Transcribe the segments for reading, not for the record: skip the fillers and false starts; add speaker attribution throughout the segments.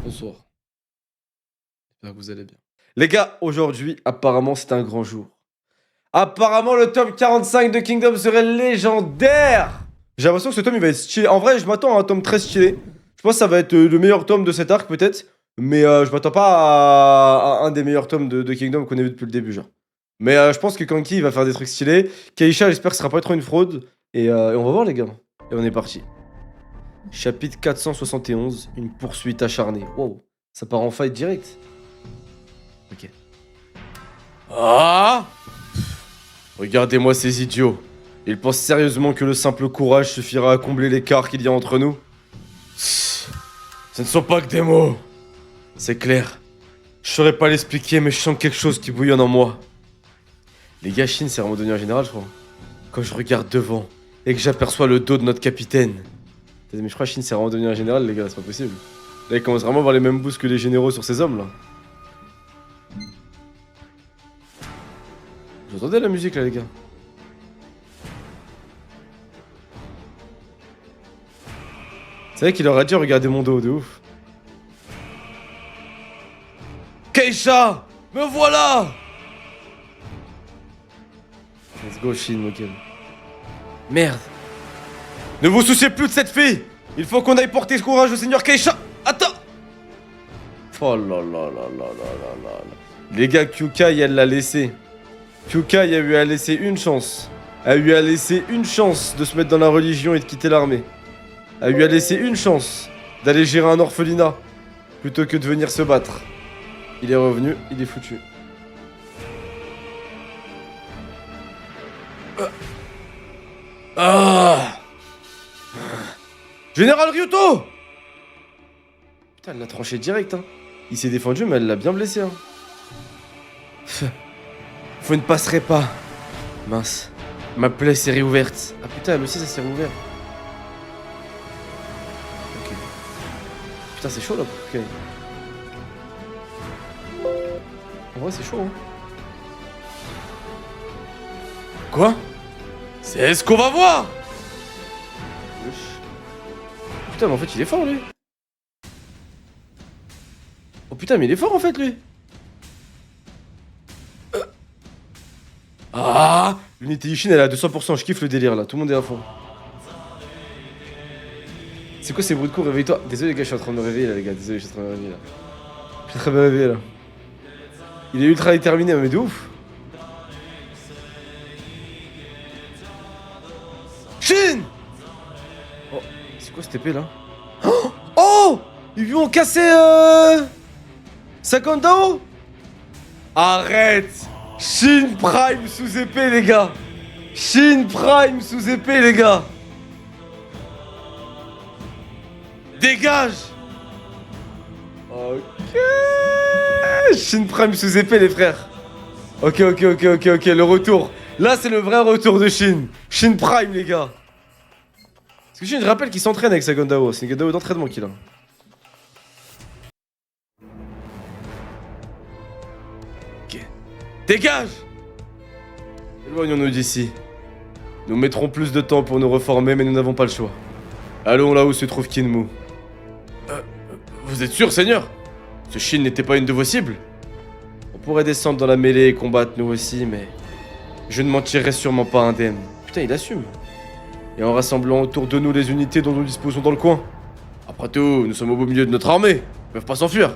Speaker 1: Bonsoir. J'espère que vous allez bien. Les gars, aujourd'hui, apparemment, c'est un grand jour. Apparemment, le tome 45 de Kingdom serait légendaire. J'ai l'impression que ce tome, il va être stylé. En vrai, je m'attends à un tome très stylé. Je pense que ça va être le meilleur tome de cet arc, peut-être. Mais je m'attends pas à un des meilleurs tomes de Kingdom qu'on a vu depuis le début, genre. Mais je pense que Kanki, il va faire des trucs stylés. Keisha, j'espère que ce sera pas trop une fraude. Et on va voir, les gars. Et on est parti. Chapitre 471, une poursuite acharnée. Wow, ça part en fight direct. Ok. Ah! Regardez-moi ces idiots. Ils pensent sérieusement que le simple courage suffira à combler l'écart qu'il y a entre nous? Ce ne sont pas que des mots. C'est clair. Je saurais pas l'expliquer, mais je sens quelque chose qui bouillonne en moi. Les gars, Shin, c'est vraiment devenu un général, je crois. Quand je regarde devant et que j'aperçois le dos de notre capitaine. Mais je crois que Shin, c'est vraiment devenu un général, les gars, c'est pas possible. Là, il commence vraiment à avoir les mêmes boosts que les généraux sur ces hommes, là. Vous entendez la musique, là, les gars? C'est vrai qu'il aurait dû regarder mon dos, de ouf. Keisha! Me voilà! Let's go, Shin, Moken. Merde. Ne vous souciez plus de cette fille! Il faut qu'on aille porter courage au seigneur Keisha! Attends! Oh là là là là là là là. Les gars, Kyukai, elle l'a laissé. Kyukai a eu à laisser une chance. A eu à laisser une chance de se mettre dans la religion et de quitter l'armée. A eu à laisser une chance d'aller gérer un orphelinat plutôt que de venir se battre. Il est revenu, il est foutu. Ah! Général Ryuto! Putain, elle l'a tranché direct, hein. Il s'est défendu, mais elle l'a bien blessé, hein. Vous ne passerez pas. Mince. Ma plaie s'est réouverte. Ah putain, elle aussi, ça s'est réouvert. Ok. Putain, c'est chaud, là. Ok. En vrai, c'est chaud, hein. Quoi? C'est ce qu'on va voir! Wesh. Putain, mais en fait, il est fort, lui. Oh putain, mais il est fort, en fait, lui. Ah! L'unité Ishin, elle est à 200%. Je kiffe le délire, là. Tout le monde est à fond. C'est quoi ces bruits de coups? Réveille-toi. Désolé, les gars, je suis en train de me réveiller, là, les gars. Désolé, je suis en train de me réveiller, là. Je suis en train de me réveiller, là. Il est ultra déterminé, mais de ouf. Shin! Oh, c'est quoi cette épée là? Oh! Ils lui ont cassé Sakandao? Arrête! Shin Prime sous épée, les gars! Shin Prime sous épée, les gars! Dégage! Ok! Shin Prime sous épée, les frères! Ok, le retour! Là, c'est le vrai retour de Shin! Shin Prime, les gars! Parce que Shin, je rappelle qu'il s'entraîne avec Sakandao. C'est une Gandao d'entraînement qu'il a. Ok. Dégage! Éloignons-nous d'ici. Nous mettrons plus de temps pour nous reformer, mais nous n'avons pas le choix. Allons là où se trouve Kinmu. Vous êtes sûr, Seigneur? Ce Shin n'était pas une de vos cibles? On pourrait descendre dans la mêlée et combattre nous aussi, mais... je ne m'en tirerai sûrement pas indemne. Putain, il assume. Et en rassemblant autour de nous les unités dont nous disposons dans le coin. Après tout, nous sommes au beau milieu de notre armée. Ils peuvent pas s'enfuir.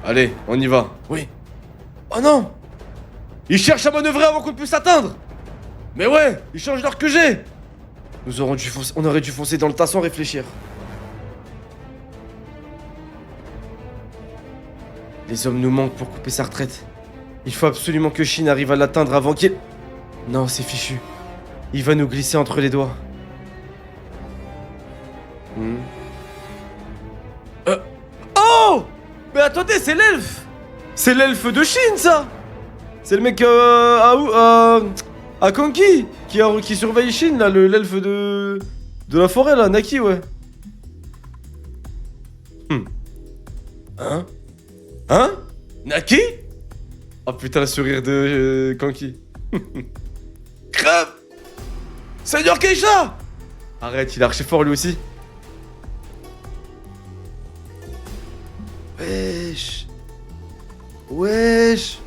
Speaker 1: Allez, on y va. Oui. Oh non! Ils cherchent à manœuvrer avant qu'on ne puisse atteindre! Mais ouais, ils changent l'heure que j'ai! On aurait dû foncer dans le tas sans réfléchir. Les hommes nous manquent pour couper sa retraite. Il faut absolument que Shin arrive à l'atteindre avant qu'il... Non, c'est fichu. Il va nous glisser entre les doigts. Oh! Mais attendez, c'est l'elfe! C'est l'elfe de Shin, ça! C'est le mec à Kanki qui surveille Shin, là, l'elfe de la forêt, là, Naki, ouais. Hein? Hein? Naki? Oh putain, le sourire de Kanki. Crève! Seigneur Keisha! Arrête, il est archi fort lui aussi. Wesh. Wesh.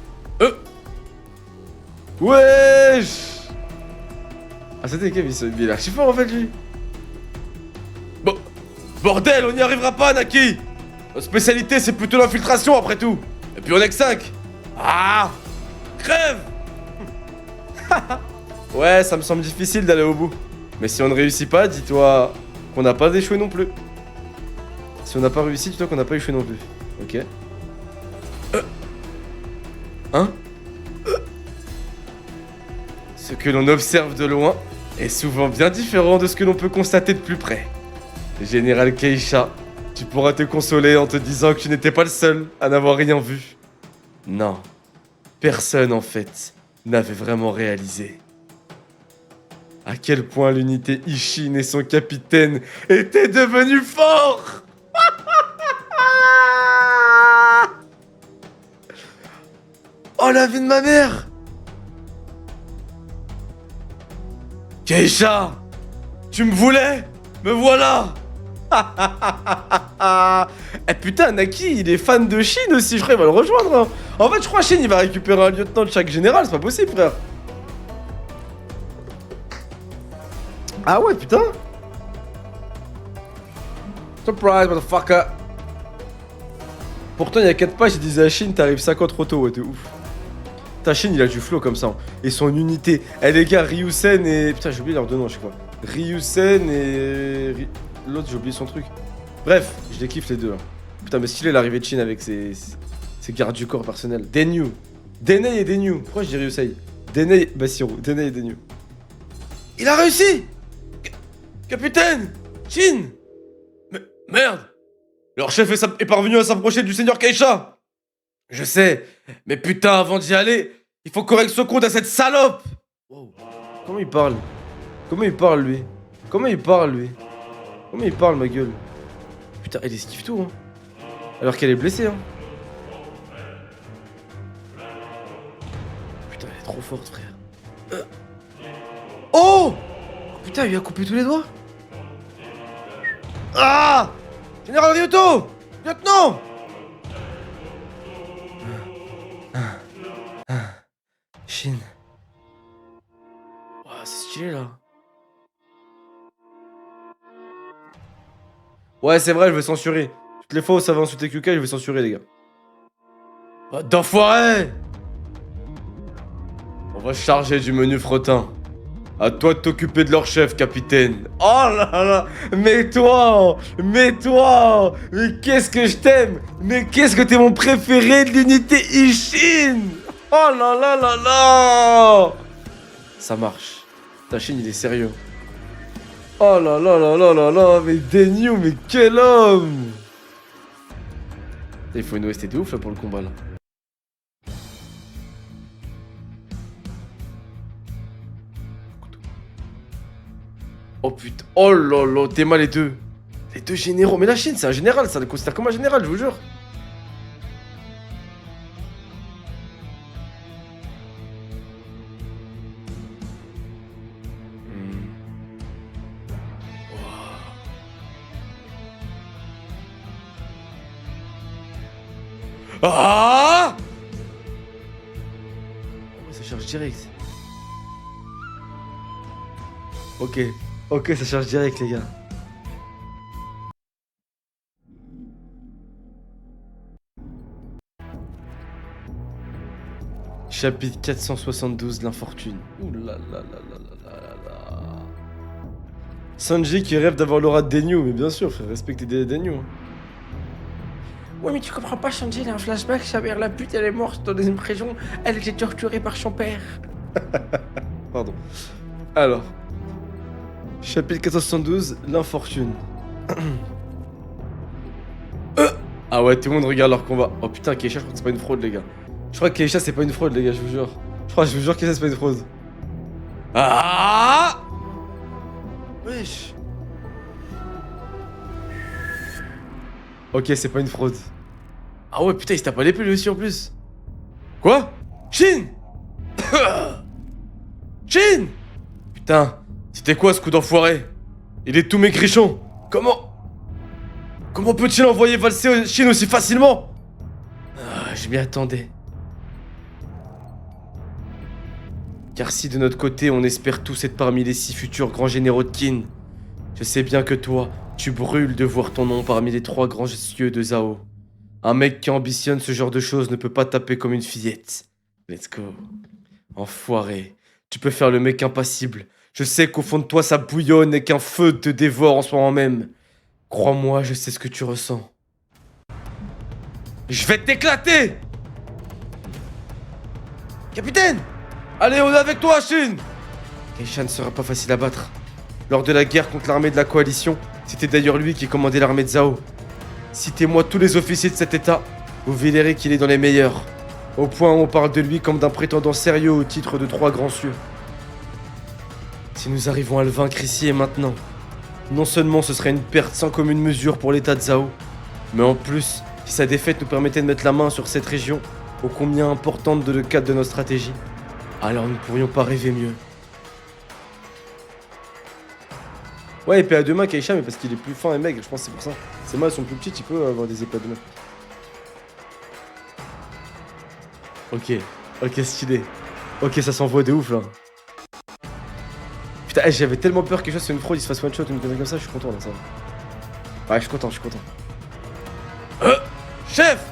Speaker 1: Wesh. Ah, c'était Kev, il est archi fort en fait, lui. Bon. Bordel, on n'y arrivera pas, Naki. Notre spécialité, c'est plutôt l'infiltration après tout. Et puis on est que 5. Ah. Crève. Ouais, ça me semble difficile d'aller au bout. Mais si on ne réussit pas, dis-toi qu'on n'a pas échoué non plus. Si on n'a pas réussi, dis-toi qu'on n'a pas échoué non plus. Ok. Hein? Ce que l'on observe de loin est souvent bien différent de ce que l'on peut constater de plus près. Général Keisha, tu pourras te consoler en te disant que tu n'étais pas le seul à n'avoir rien vu. Non, personne en fait n'avait vraiment réalisé à quel point l'unité Ishin et son capitaine étaient devenus forts. Oh la vie de ma mère. Keisha, tu me voulais? Me voilà. Eh putain, Naki, il est fan de Shin aussi, je crois qu'il va le rejoindre. Hein. En fait, je crois que Shin, il va récupérer un lieutenant de chaque général, c'est pas possible, frère. Ah ouais, putain. Surprise, motherfucker. Pourtant, il y a 4 pages, il disait à Shin, t'arrives 5 ans trop tôt, ouais, t'es ouf. Putain, Shin, il a du flow comme ça. Hein. Et son unité. Eh les gars, Ryusen et... Putain, j'ai oublié leur deux noms, je crois. Ryusen et... L'autre, j'ai oublié son truc. Bref, je les kiffe les deux. Hein. Putain, mais stylé l'arrivée de Shin avec ses gardes du corps personnels. Denyu. Denei et Denyu. Pourquoi je dis Ryusei? Denei Basiru. Denei et Denyu. Il a réussi! Capitaine! Shin! Mais merde! Leur chef est parvenu à s'approcher du seigneur Keisha! Je sais, mais putain, avant d'y aller, il faut qu'on règle ce compte à cette salope! Wow. Comment il parle? Comment il parle, lui? Comment il parle, lui? Comment il parle, ma gueule? Putain, elle esquive tout, hein. Alors qu'elle est blessée, hein. Putain, elle est trop forte, frère. Oh! Putain, il lui a coupé tous les doigts. Ah! Général Ryuto! Lieutenant! Shin. Ouah, c'est stylé, là. Ouais, c'est vrai, je vais censurer. Toutes les fois où ça va insulter QK, je vais censurer, les gars. Oh, d'enfoiré! On va charger du menu frottin. À toi de t'occuper de leur chef, capitaine. Oh là là! Mais toi! Mais toi! Mais qu'est-ce que je t'aime! Mais qu'est-ce que t'es mon préféré de l'unité Ishin! Oh là là là là! Ça marche. Shin, il est sérieux. Oh là là là là là là! Mais Denyu, mais quel homme! Il faut une OST de ouf là pour le combat là. Oh putain, oh là là, t'es mal les deux. Les deux généraux. Mais la Chine, c'est un général, ça le considère comme un général, je vous jure. Ah! Oh, ça charge direct. Ok. Ok, ça charge direct, les gars. Chapitre 472, l'infortune. Ouh là là là là là là là. Sanji qui rêve d'avoir l'aura de Denyu, mais bien sûr, frère, respecter Denyu. Hein.
Speaker 2: Ouais, mais tu comprends pas, Sanji, il a un flashback, sa mère la pute, elle est morte dans une prison, elle était torturée par son père.
Speaker 1: Pardon. Alors. Chapitre 472, l'infortune. Ah ouais, tout le monde regarde leur combat. Oh putain, Keisha, je crois que c'est pas une fraude, les gars. Je crois que Keisha, c'est pas une fraude, les gars, je vous jure. Je vous jure que Keisha, c'est pas une fraude. Ah! Wesh. Ok, c'est pas une fraude. Ah ouais, putain, il se tape pas l'épée lui aussi en plus. Quoi? Shin! Shin! Putain, c'était quoi ce coup d'enfoiré? Il est tout maigrichon. Comment? Comment peut-il envoyer valser Shin aussi facilement? Ah, je m'y attendais. Car si de notre côté on espère tous être parmi les 6 futurs grands généraux de Qin, je sais bien que toi, tu brûles de voir ton nom parmi les 3 grands cieux de Zhao. Un mec qui ambitionne ce genre de choses ne peut pas taper comme une fillette. Let's go. Enfoiré. Tu peux faire le mec impassible. Je sais qu'au fond de toi ça bouillonne et qu'un feu te dévore en ce moment même. Crois-moi, je sais ce que tu ressens. Je vais t'éclater! Capitaine! Allez, on est avec toi, Shin! Keisha ne sera pas facile à battre. Lors de la guerre contre l'armée de la coalition, c'était d'ailleurs lui qui commandait l'armée de Zhao. Citez-moi tous les officiers de cet état, vous verrez qu'il est dans les meilleurs. Au point où on parle de lui comme d'un prétendant sérieux au titre de 3 grands cieux. Si nous arrivons à le vaincre ici et maintenant, non seulement ce serait une perte sans commune mesure pour l'état de Zhao, mais en plus, si sa défaite nous permettait de mettre la main sur cette région, ô combien importante dans le cadre de notre stratégie, alors nous ne pourrions pas rêver mieux. Ouais, épée à 2 mains, Keisha, mais parce qu'il est plus fin et maigre, je pense que c'est pour ça. Ses mains sont plus petites, il peut avoir des épées à 2 mains. Ok, stylé. Ok, ça s'envoie de ouf là. Putain, j'avais tellement peur que quelque chose soit une fraude, il se fasse one shot ou une connerie comme ça, je suis content là, ça va. Ouais, je suis content. Chef!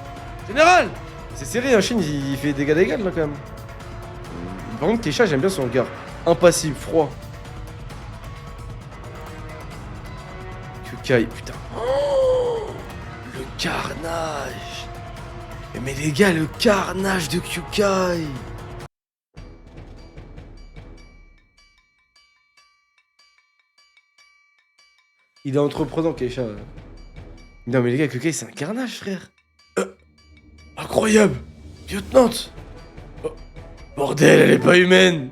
Speaker 1: Général! C'est serré, hein, Shin, il fait des dégâts d'égal là quand même. Par contre, Keisha, j'aime bien son regard. Impassible, froid. Kyukai, putain. Oh, le carnage! Mais les gars, le carnage de Kyukai! Il est entreprenant, Keisha. Non mais les gars, Kyukai, c'est un carnage, frère. Incroyable! Lieutenant! Oh, bordel, elle est pas humaine!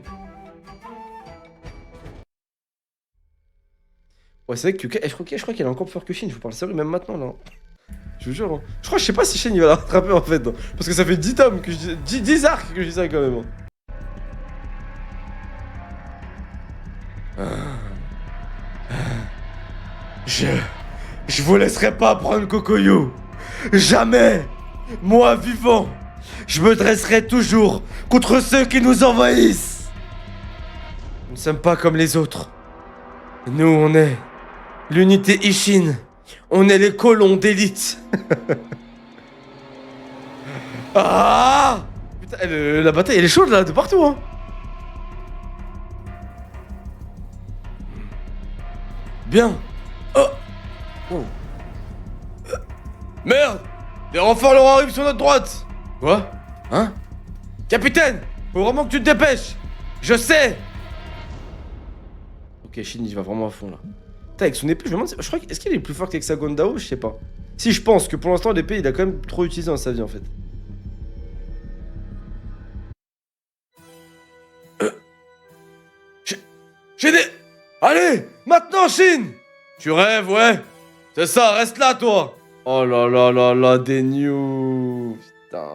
Speaker 1: Ouais, c'est vrai que Kyukai, je crois qu'elle est encore plus fort que Shin, je vous parle sérieux, même maintenant, là. Je vous jure, hein. Je sais pas si Shin il va la rattraper en fait, hein. Parce que ça fait 10 tomes que je dis, 10 arcs que je dis ça quand même. Hein. Je vous laisserai pas prendre Kokoyo. Jamais. Moi vivant, je me dresserai toujours contre ceux qui nous envahissent. Nous ne sommes pas comme les autres. Nous, on est l'unité Ishin. On est les colons d'élite. Ah! Putain, la bataille, elle est chaude là, de partout, hein. Bien. Oh! Oh. Merde! Les renforts leur arrivent sur notre droite! Quoi? Hein? Capitaine! Faut vraiment que tu te dépêches! Je sais! Ok, Shin il va vraiment à fond là. Putain, avec son épée, je me demande, je crois est-ce qu'il est plus fort qu'Hexagon Dao? Je sais pas. Si, je pense que pour l'instant, l'épée il a quand même trop utilisé dans sa vie en fait. J'ai des... Allez! Maintenant, Shin! Tu rêves, ouais? C'est ça, reste là, toi! Oh là là là là, des news! Putain...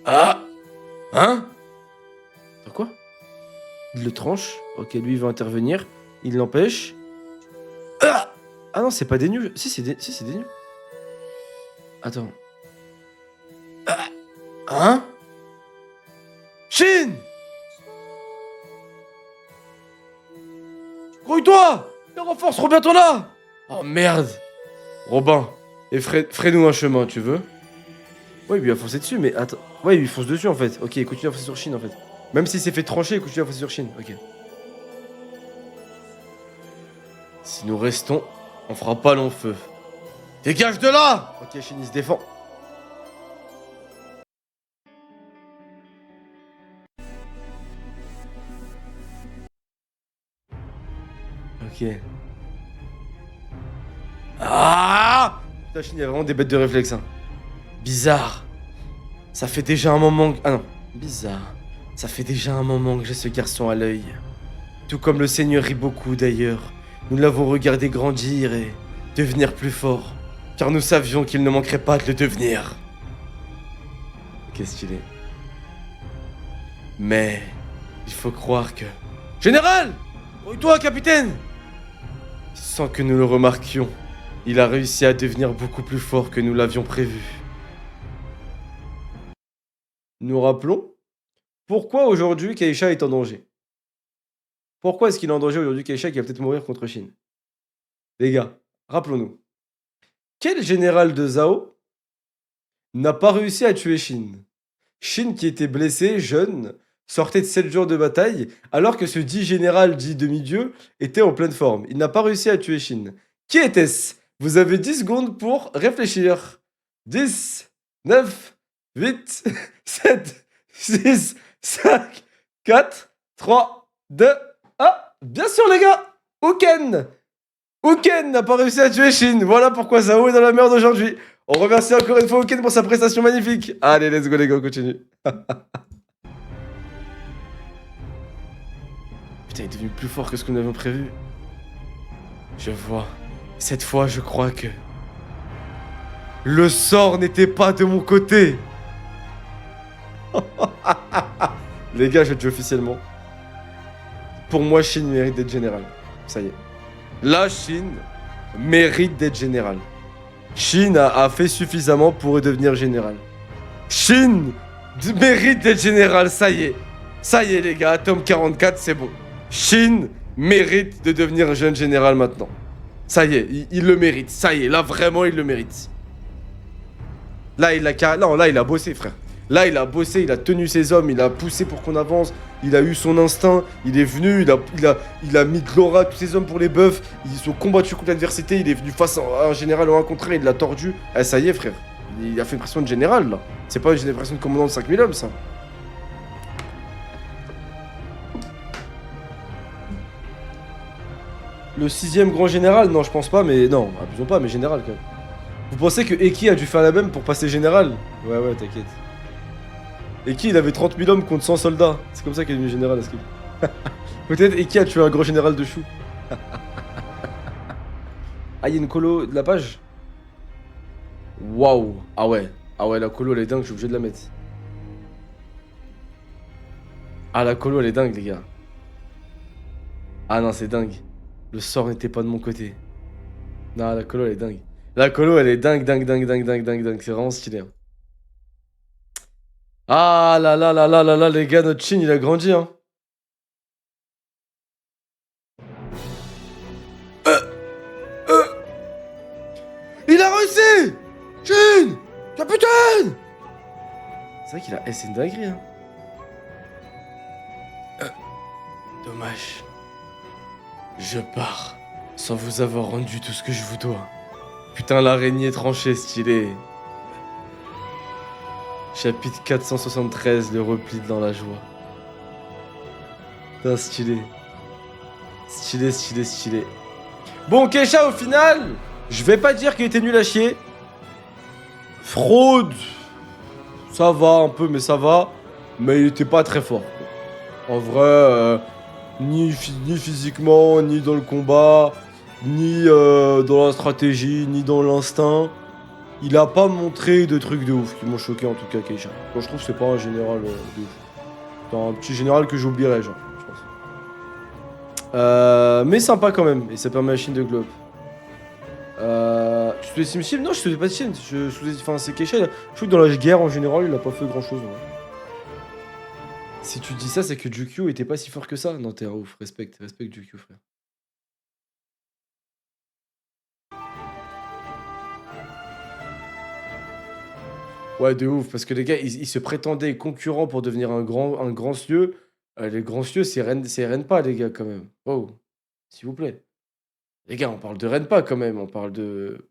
Speaker 1: Ah! Hein? Quoi? Il le tranche. Ok, lui, il va intervenir. Il l'empêche. Ah! Ah non, c'est pas des news. Si, c'est des news. Attends. Ah! Hein? Shin! Grouille-toi! Les renforts seront bientôt là! Oh merde! Robin, et ferai-nous un chemin, tu veux? Ouais, il va foncer dessus, mais attends. Ouais, il fonce dessus en fait. Ok, il continue à foncer sur Shin en fait. Même s'il s'est fait trancher, il continue à foncer sur Shin. Ok. Si nous restons, on fera pas long feu. Dégage de là! Ok, Shin il se défend. Ok. Ah! Putain, Shin, il y a vraiment des bêtes de réflexe. Hein. Bizarre. Ça fait déjà un moment que... Ah non. Bizarre. Ça fait déjà un moment que j'ai ce garçon à l'œil. Tout comme le seigneur Riboku d'ailleurs. Nous l'avons regardé grandir et devenir plus fort. Car nous savions qu'il ne manquerait pas de le devenir. Qu'est-ce qu'il est? Mais... il faut croire que... Général! Oh, toi, capitaine! Sans que nous le remarquions, il a réussi à devenir beaucoup plus fort que nous l'avions prévu. Nous rappelons pourquoi aujourd'hui Keisha est en danger. Pourquoi est-ce qu'il est en danger aujourd'hui Keisha qui va peut-être mourir contre Shin? Les gars, rappelons-nous. Quel général de Zhao n'a pas réussi à tuer Shin? Shin qui était blessé, jeune, sortait de 7 jours de bataille, alors que ce dit général dit demi-dieu était en pleine forme. Il n'a pas réussi à tuer Shin. Qui était-ce? Vous avez 10 secondes pour réfléchir. 10, 9, 8, 7, 6, 5, 4, 3, 2, 1. Bien sûr les gars, Uken! Uken n'a pas réussi à tuer Shin. Voilà pourquoi Zhao est dans la merde aujourd'hui. On remercie encore une fois Uken pour sa prestation magnifique. Allez, let's go les gars, on continue. Putain, il est devenu plus fort que ce que nous avions prévu. Je vois. Cette fois, je crois que... le sort n'était pas de mon côté. Les gars, je le dis officiellement. Pour moi, Shin mérite d'être général. Ça y est. Là, Shin mérite d'être général. Shin a fait suffisamment pour devenir général. Shin mérite d'être général, ça y est. Ça y est, les gars, tome 44, c'est bon. Shin mérite de devenir jeune général maintenant. Ça y est, il le mérite. Ça y est, là, vraiment, il le mérite. Là, il a bossé, frère. Là, il a bossé, il a tenu ses hommes, il a poussé pour qu'on avance, il a eu son instinct, il est venu, il a mis de l'aura à tous ses hommes pour les buffs, ils ont combattu contre l'adversité, il est venu face à un général en un contre un, il l'a tordu. Eh, ça y est, frère. Il a fait une pression de général, là. C'est pas une pression de commandant de 5000 hommes, ça. Le 6ème grand général? Non, je pense pas, mais non, abusons pas, mais général quand même. Vous pensez que Eki a dû faire la même pour passer général? Ouais, t'inquiète. Eki, il avait 30 000 hommes contre 100 soldats. C'est comme ça qu'il est devenu général, Askip. Peut-être Eki a tué un grand général de chou. Ah, il y a une colo de la page? Waouh. Ah ouais, la colo, elle est dingue, je suis obligé de la mettre. Ah, la colo, elle est dingue, les gars. Ah non, c'est dingue. Le sort n'était pas de mon côté. Non, la colo, elle est dingue. La colo, elle est dingue. C'est vraiment stylé. Hein. Ah là là là là là là, les gars, notre Shin, il a grandi, hein. Il a réussi! Shin! Capitaine! C'est vrai qu'il a... Eh, c'est une dinguerie, hein. Dommage. Je pars, sans vous avoir rendu tout ce que je vous dois. Putain, l'araignée tranchée, stylé. Chapitre 473, le repli dans la joie. Putain, stylé. Stylé. Bon, Keisha, au final, je vais pas dire qu'il était nul à chier. Fraude, ça va un peu, mais ça va. Mais il était pas très fort. En vrai, ni physiquement, ni dans le combat, ni dans la stratégie, ni dans l'instinct. Il a pas montré de trucs de ouf qui m'ont choqué en tout cas, Keisha. Moi je trouve que c'est pas un général de ouf. C'est un petit général que j'oublierais, genre, je pense. Mais sympa quand même, et ça permet à Shin de globe. Tu sous-estimes Shin? Non, je sous-estime pas Shin. Enfin, c'est Keisha. Je trouve que dans la guerre en général, il a pas fait grand chose. Ouais. Si tu dis ça, c'est que Jukyu était pas si fort que ça. Non, t'es un ouf. Respecte Jukyu, frère. Ouais, de ouf, parce que les gars, ils se prétendaient concurrents pour devenir un grand cieux. Les grands cieux, c'est Renpa, les gars, quand même. Oh, s'il vous plaît. Les gars, on parle de Renpa, quand même. On parle de...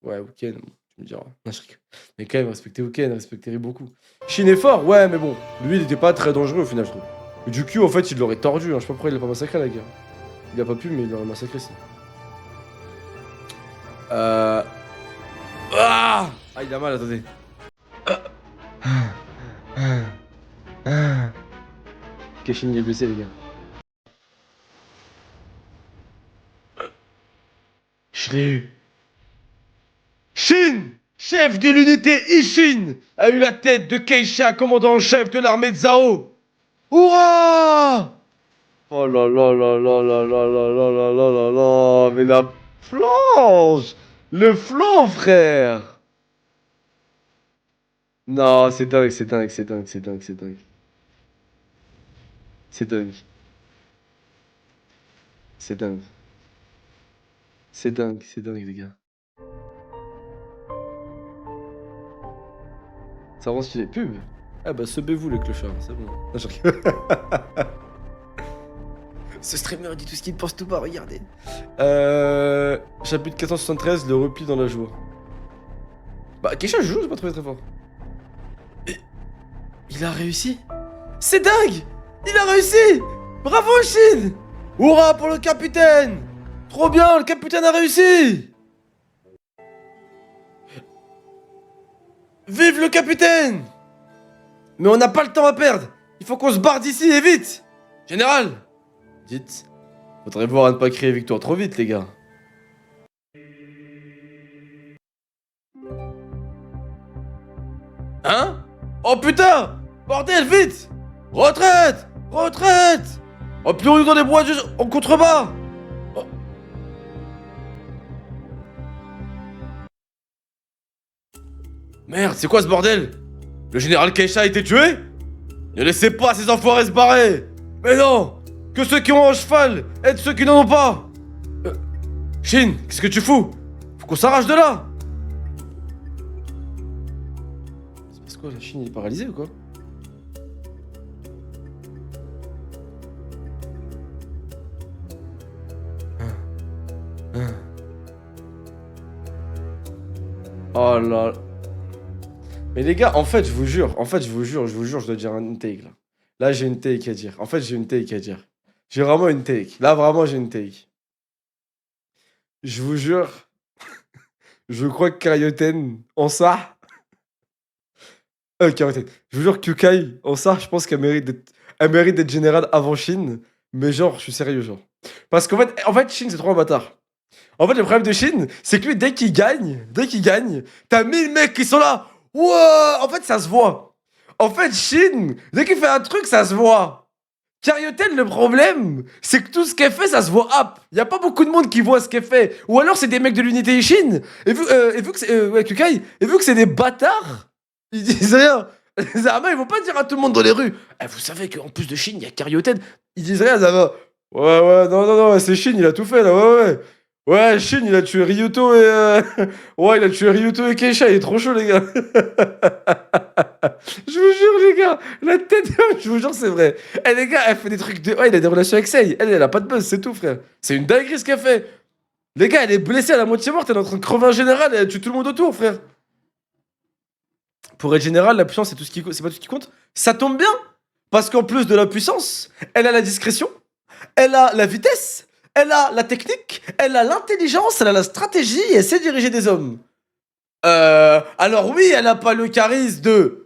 Speaker 1: Ouais, Uken, tu me diras. Non, je rigole. Mais quand même, respectez Uken, respectez beaucoup. Shin est fort, ouais, mais bon. Lui, il était pas très dangereux, au final, je trouve. Jukyu, en fait, il l'aurait tordu. Hein. Je sais pas pourquoi il l'a pas massacré, la guerre. Il a pas pu, mais il l'aurait massacré, si. Ah, il a mal, attendez. Keshin, il est blessé, les gars. Je l'ai eu. Shin, chef de l'unité Ishin, a eu la tête de Keisha, commandant en chef de l'armée de Zhao. Hurrah! Oh là là là là là là là là là là là là. Mais la planche! Le flanc, frère! Non, c'est dingue, c'est dingue, c'est dingue, c'est dingue, c'est dingue. C'est dingue. C'est dingue. C'est dingue, c'est dingue, les gars. Ça rend stylé. Pub. Ah bah, subez-vous, les clochards, c'est bon. Non, je rigole. Ce streamer dit tout ce qu'il pense tout bas, regardez. Chapitre 473, le repli dans la joie. Bah, Kesha, je joue, j'ai pas trouvé très fort. Et... Il a réussi? C'est dingue! Il a réussi! Bravo, Shin! Hurrah pour le capitaine! Trop bien, le capitaine a réussi! Vive le capitaine! Mais on n'a pas le temps à perdre! Il faut qu'on se barre d'ici et vite! Général! Dites, faudrait voir à ne pas crier victoire trop vite, les gars. Hein? Oh putain! Bordel, vite! Retraite! Retraite! Oh, plus on est dans les bois en contrebas! Oh. Merde, c'est quoi ce bordel? Le général Keisha a été tué? Ne laissez pas ces enfoirés se barrer! Mais non! Que ceux qui ont un cheval aident ceux qui n'en ont pas! Shin, qu'est-ce que tu fous? Faut qu'on s'arrache de là! C'est parce que quoi, la Chine est paralysée ou quoi? Oh là. Mais les gars, en fait, je vous jure, je dois dire une take là. Là, j'ai une take à dire. En fait, j'ai une take à dire. J'ai vraiment une take. Là, vraiment, j'ai une take. Je vous jure, je crois que Karyoten, en ça. Karyoten. Je vous jure que Kukai, en ça, je pense qu'elle mérite d'être générale avant Shin. Mais genre, je suis sérieux, genre. Parce qu'en fait, Shin, c'est trop un bâtard. En fait, le problème de Shin, c'est que lui, dès qu'il gagne, t'as 1000 mecs qui sont là. Wow! En fait, ça se voit. En fait, Shin, dès qu'il fait un truc, ça se voit. Karyoten, le problème, c'est que tout ce qu'elle fait, ça se voit up. Y a pas beaucoup de monde qui voit ce qu'elle fait. Ou alors, c'est des mecs de l'unité Ishin. Et vu que c'est. Ouais, Kukai. Et vu que c'est des bâtards, ils disent rien. Zama, ils vont pas dire à tout le monde dans les rues. Eh, vous savez qu'en plus de Shin, il y a Karyoten. Ils disent rien, Zama. Ouais, non, c'est Shin, il a tout fait là, ouais. Ouais, Shin, il a tué Ryuto et. Ouais, il a tué Ryuto et Keisha, il est trop chaud, les gars. Je vous jure, les gars, la tête, je vous jure, c'est vrai. Eh, les gars, elle fait des trucs de. Ouais, il a des relations avec Sei. Elle a pas de buzz, c'est tout, frère. C'est une dinguerie ce qu'elle fait. Les gars, elle est blessée à la moitié morte, elle est en train de crever un général et elle tue tout le monde autour, frère. Pour être général, la puissance, c'est tout ce qui c'est pas tout ce qui compte. Ça tombe bien, parce qu'en plus de la puissance, elle a la discrétion, elle a la vitesse, elle a la technique, elle a l'intelligence, elle a la stratégie et elle sait diriger des hommes. Alors oui, elle a pas le charisme de...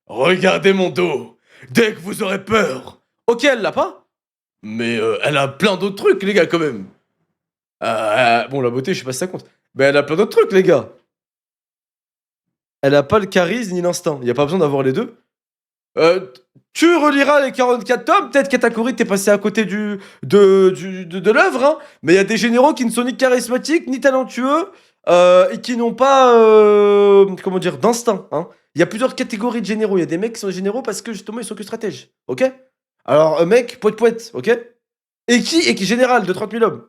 Speaker 1: Regardez mon dos, dès que vous aurez peur. Ok, elle l'a pas, mais elle a plein d'autres trucs, les gars, quand même. Bon, la beauté, je sais pas si ça compte. Mais elle a plein d'autres trucs, les gars. Elle a pas le charisme ni l'instinct. Y a pas besoin d'avoir les deux. Tu reliras les 44 tomes. Peut-être qu'Atakuri t'es passé à côté de l'œuvre, hein. Mais il y a des généraux qui ne sont ni charismatiques ni talentueux et qui n'ont pas, comment dire, d'instinct. Hein. Il y a plusieurs catégories de généraux. Il y a des mecs qui sont généraux parce que justement ils sont que stratèges. Ok? Alors, un mec, poète, ok? Et qui est général de 30 000 hommes.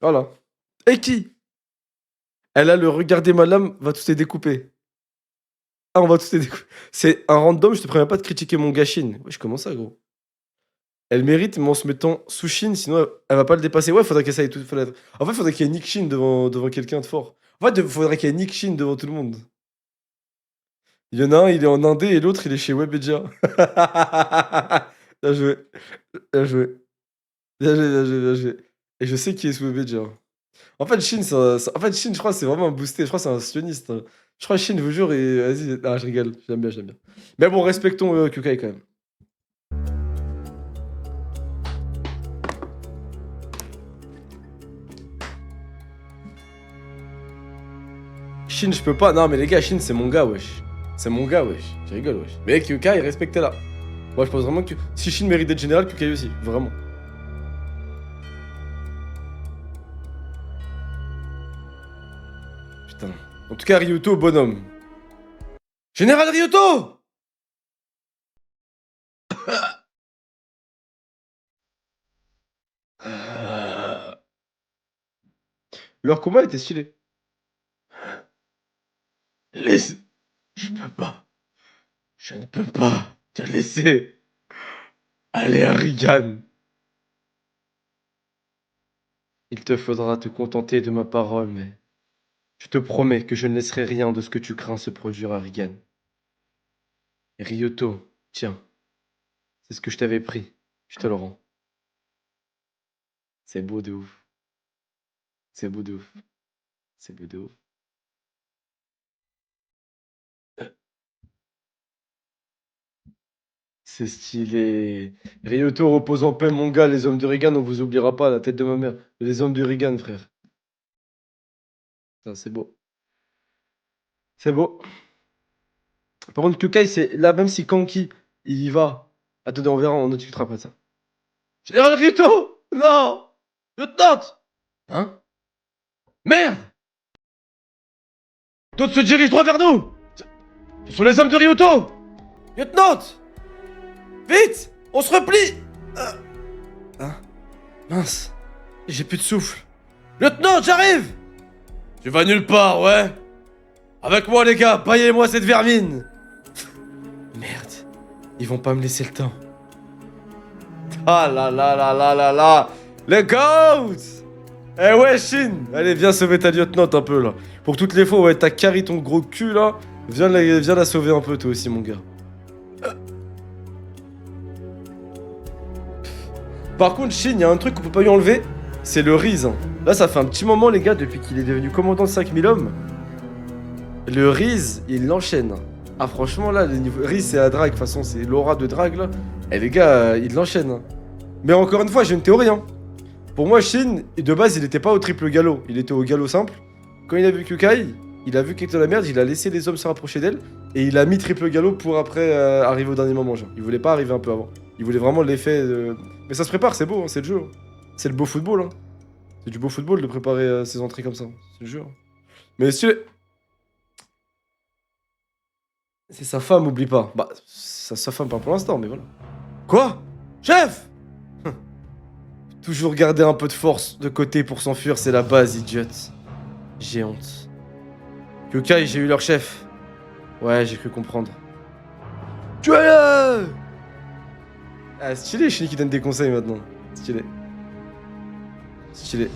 Speaker 1: Voilà. Et qui? Elle a le regardez ma lame, va tous les découper. Ah, on va tous les découper. C'est un random, je te préviens pas de critiquer mon Gashin. Ouais, je commence ça, gros. Elle mérite, mais en se mettant sous Shin, sinon elle va pas le dépasser. Ouais, faudrait qu'elle s'aille tout. En fait, faudrait qu'il y ait Nick Shin devant quelqu'un de fort. En fait, faudrait qu'il y ait Nick Shin devant tout le monde. Il y en a un, il est en Indé et l'autre, il est chez Webedia. Bien joué. Bien joué. Bien joué. Et je sais qui est ce Webedia. En fait, Shin, en fait, Shin, je crois, c'est vraiment un boosté. Je crois que c'est un sioniste. Hein. Je crois que Shin, je vous jure, et vas-y. Ah, je rigole. J'aime bien. Mais bon, respectons Kukai quand même. Shin, je peux pas. Non, mais les gars, Shin, c'est mon gars, wesh. C'est mon gars, wesh. Je rigole, wesh. Mais Kukai, respectez-la. Moi, je pense vraiment que si Shin mérite d'être général, Kukai aussi. Vraiment. Putain. En tout cas, Ryuto, bonhomme. Général Ryuto! Leur combat était stylé. Laisse. Je peux pas. Je ne peux pas te laisser aller à Rigan. Il te faudra te contenter de ma parole, mais je te promets que je ne laisserai rien de ce que tu crains se produire à Rigan. Et Ryuto, tiens, c'est ce que je t'avais pris. Je te le rends. C'est beau de ouf. C'est beau de ouf. C'est beau de ouf. C'est stylé. Ryuto, repose en paix, mon gars. Les hommes de Rigan, on vous oubliera pas, la tête de ma mère. Les hommes de Rigan, frère. Ça, c'est beau. C'est beau. Par contre, Kukai, c'est là, même si Kanki, il y va. Attendez, on verra, on en discutera après de ça. Général Ryuto! Non! Lieutenant! Hein? Merde! D'autres se dirigent droit vers nous! Ce sont les hommes de Ryuto! Lieutenant! Vite! On se replie! Hein? Mince. J'ai plus de souffle. Lieutenant, j'arrive! Tu vas nulle part, ouais? Avec moi, les gars, baillez-moi cette vermine! Merde. Ils vont pas me laisser le temps. Ah là là là là là là! Les goats! Eh ouais, Shin! Allez, viens sauver ta lieutenant un peu, là. Pour toutes les fois où t'as carré ton gros cul, là, viens la sauver un peu, toi aussi, mon gars. Par contre, Shin, il y a un truc qu'on peut pas lui enlever, c'est le Riz. Hein. Là, ça fait un petit moment, les gars, depuis qu'il est devenu commandant de 5000 hommes. Le Riz, il l'enchaîne. Ah, franchement, là, le niveau... Riz, c'est la drague, de toute façon, c'est l'aura de drague, là. Et les gars, il l'enchaîne. Hein. Mais encore une fois, j'ai une théorie, hein. Pour moi, Shin, de base, il était pas au triple galop, il était au galop simple. Quand il a vu Kukai, il a vu qu'elle était dans la merde, il a laissé les hommes se rapprocher d'elle, et il a mis triple galop pour après arriver au dernier moment, genre. Il voulait pas arriver un peu avant. Il voulait vraiment l'effet de... Mais ça se prépare, c'est beau, hein, c'est le jeu. Hein. C'est le beau football, hein. C'est du beau football de préparer ses entrées comme ça. C'est le jeu. Hein. Mais si... C'est sa femme, oublie pas. Bah, sa femme pas pour l'instant, mais voilà. Quoi? Chef! Toujours garder un peu de force de côté pour s'enfuir, c'est la base, idiote. J'ai honte. Kukai, j'ai eu leur chef. Ouais, j'ai cru comprendre. Tuez-le! Ah, stylé, Shin qui donne des conseils maintenant. Stylé. Stylé.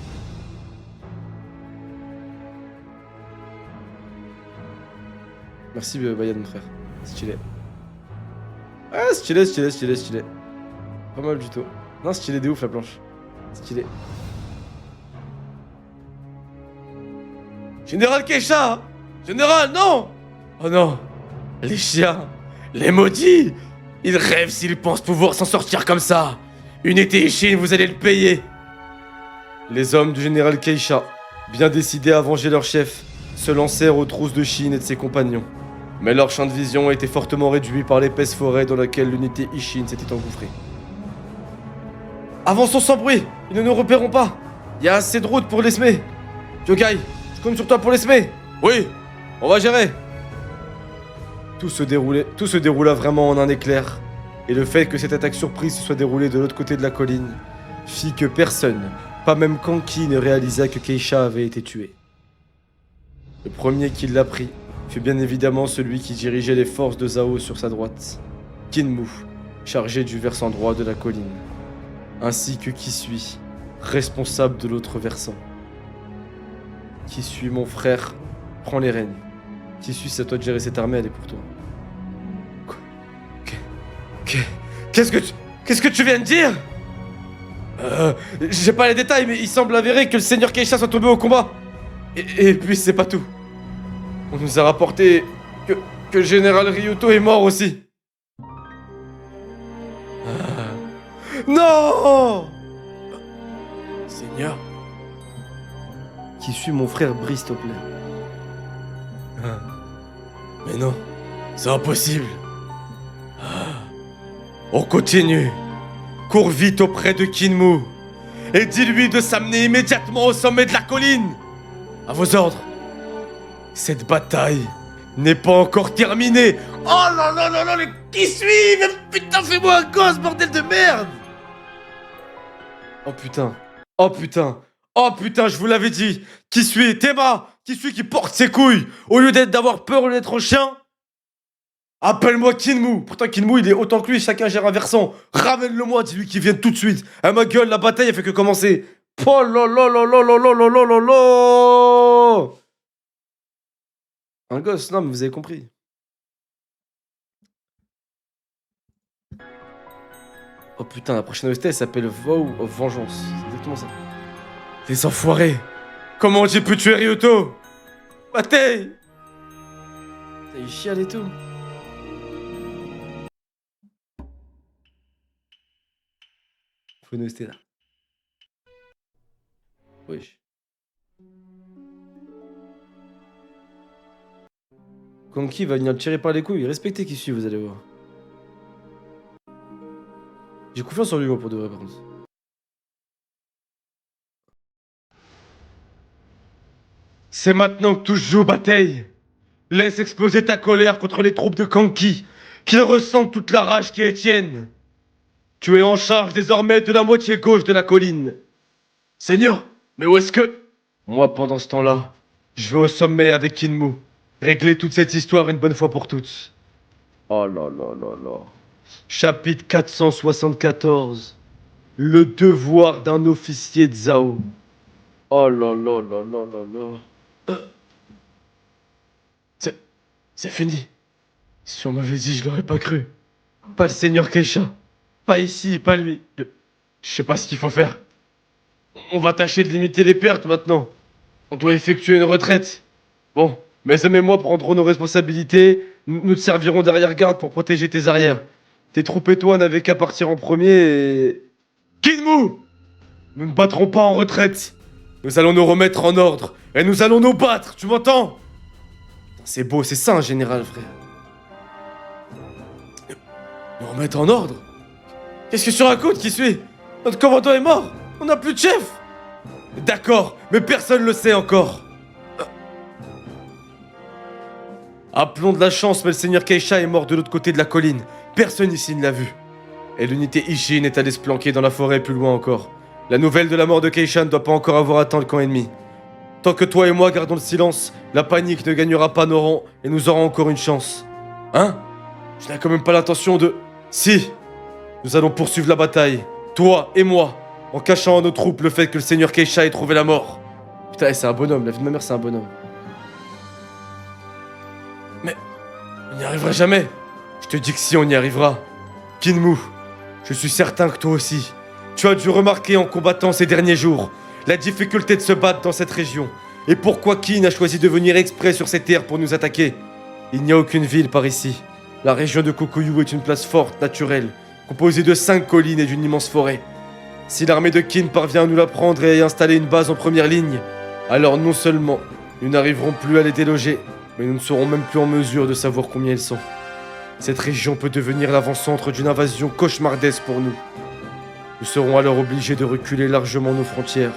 Speaker 1: Merci, Bayan, mon frère. Stylé. Ah, stylé, stylé, stylé, stylé. Pas mal du tout. Non, stylé de ouf la planche. Stylé. Général Keisha! Général, non! Oh non! Les chiens! Les maudits! Ils rêvent s'ils pensent pouvoir s'en sortir comme ça! Unité Ishin, vous allez le payer! Les hommes du général Keisha, bien décidés à venger leur chef, se lancèrent aux trousses de Shin et de ses compagnons. Mais leur champ de vision était fortement réduit par l'épaisse forêt dans laquelle l'unité Ishin s'était engouffrée. Avançons sans bruit, ils ne nous repéreront pas. Il y a assez de route pour l'esmer. Yokai, je compte sur toi pour l'esmer. Oui, on va gérer. Tout se déroula vraiment en un éclair. Et le fait que cette attaque surprise se soit déroulée de l'autre côté de la colline fit que personne, pas même Kanki, ne réalisa que Keisha avait été tué. Le premier qui l'apprit fut bien évidemment celui qui dirigeait les forces de Zao sur sa droite, Kinmu, chargé du versant droit de la colline. Ainsi que Kisui, responsable de l'autre versant. Kisui, mon frère, prends les rênes. Kisui, c'est à toi de gérer cette armée, elle est pour toi. Quoi? Qu'est-ce que tu viens de dire? J'ai pas les détails, mais il semble avéré que le seigneur Keisha soit tombé au combat. Et puis c'est pas tout. On nous a rapporté que le général Ryuto est mort aussi. Non! Seigneur. Qui suit mon frère Brice, s'il te plaît. Mais non, c'est impossible. On continue. Cours vite auprès de Kinmu et dis-lui de s'amener immédiatement au sommet de la colline. À vos ordres. Cette bataille n'est pas encore terminée. Oh là là là là, mais qui suis? Mais putain, fais-moi un gosse, bordel de merde! Oh putain, oh putain, oh putain, je vous l'avais dit. Qui suis? Théma. Qui suis qui porte ses couilles? Au lieu d'avoir peur, au lieu d'être un chien? Appelle-moi Kinmu. Pourtant Kinmu il est autant que lui, chacun gère un versant. Ramène-le-moi, dis-lui qu'il vienne tout de suite. À ma gueule, la bataille elle fait que commencer. Oh là là là là là là là là là là. Un gosse, non mais vous avez compris. Oh putain, la prochaine OST elle s'appelle Vow of Vengeance. C'est exactement ça. Les enfoirés. Comment j'ai pu tuer Ryuto? Bataille. Il chiale et tout. Faut une OST là. Wesh. Konki va venir le tirer par les couilles. Respectez qui suit, vous allez voir. J'ai confiance en lui, moi, pour de vrai, par contre. C'est maintenant que tout se joue, bataille. Laisse exploser ta colère contre les troupes de Kanki, qui ressentent toute la rage qui est tienne. Tu es en charge désormais de la moitié gauche de la colline. Seigneur, mais où est-ce que... Moi, pendant ce temps-là, je vais au sommet avec Kinmu. Régler toute cette histoire une bonne fois pour toutes. Oh là là là là. Chapitre 474. Le devoir d'un officier de Zhao. Oh là là là là là là. C'est fini. Si on m'avait dit, je l'aurais pas cru. Pas le seigneur Keisha. Pas ici, pas lui. Je sais pas ce qu'il faut faire. On va tâcher de limiter les pertes maintenant. On doit effectuer une retraite. Bon, mes hommes et moi prendrons nos responsabilités. Nous te servirons d'arrière-garde pour protéger tes arrières. Tes troupes et toi n'avaient qu'à partir en premier et... Kinmu! Nous ne battrons pas en retraite. Nous allons nous remettre en ordre. Et nous allons nous battre, tu m'entends? C'est beau, c'est ça un général, frère. Nous remettre en ordre? Qu'est-ce que tu racontes, qui suis? Notre commandant est mort. On n'a plus de chef. D'accord, mais personne le sait encore. Appelons de la chance, mais le seigneur Keisha est mort de l'autre côté de la colline. Personne ici ne l'a vu. Et l'unité Ishin est allée se planquer dans la forêt plus loin encore. La nouvelle de la mort de Keisha ne doit pas encore avoir atteint le camp ennemi. Tant que toi et moi gardons le silence, la panique ne gagnera pas nos rangs et nous aurons encore une chance. Hein? Je n'ai quand même pas l'intention de... Si! Nous allons poursuivre la bataille, toi et moi, en cachant à nos troupes le fait que le seigneur Keisha ait trouvé la mort. Putain, c'est un bonhomme, la vie de ma mère c'est un bonhomme. Mais... on n'y arrivera jamais. Je te dis que si, on y arrivera. Kinmu, je suis certain que toi aussi, tu as dû remarquer en combattant ces derniers jours la difficulté de se battre dans cette région. Et pourquoi Kin a choisi de venir exprès sur ces terres pour nous attaquer. Il n'y a aucune ville par ici. La région de Kokuyu est une place forte, naturelle, composée de 5 collines et d'une immense forêt. Si l'armée de Kin parvient à nous la prendre et à y installer une base en première ligne, alors non seulement nous n'arriverons plus à les déloger, mais nous ne serons même plus en mesure de savoir combien ils sont. Cette région peut devenir l'avant-centre d'une invasion cauchemardesque pour nous. Nous serons alors obligés de reculer largement nos frontières,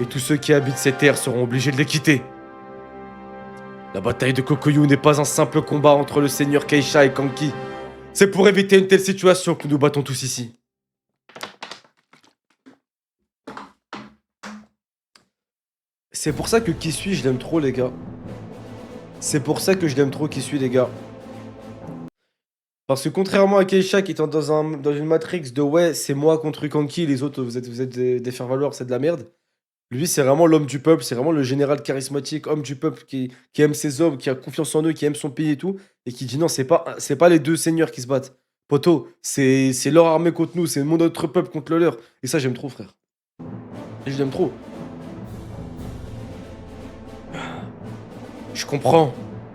Speaker 1: et tous ceux qui habitent ces terres seront obligés de les quitter. La bataille de Kokuyu n'est pas un simple combat entre le seigneur Keisha et Kanki. C'est pour éviter une telle situation que nous nous battons tous ici. C'est pour ça que qui suis je l'aime trop les gars. C'est pour ça que je l'aime trop qui suis les gars. Parce que contrairement à Keisha qui est dans une matrix de ouais c'est moi contre Kanki, les autres vous êtes des faire-valoir, c'est de la merde. Lui c'est vraiment l'homme du peuple, c'est vraiment le général charismatique, homme du peuple qui aime ses hommes, qui a confiance en eux, qui aime son pays et tout. Et qui dit non c'est pas les deux seigneurs qui se battent. Poto, c'est leur armée contre nous, c'est notre peuple contre le leur. Et ça j'aime trop frère. Et je l'aime trop. Je comprends.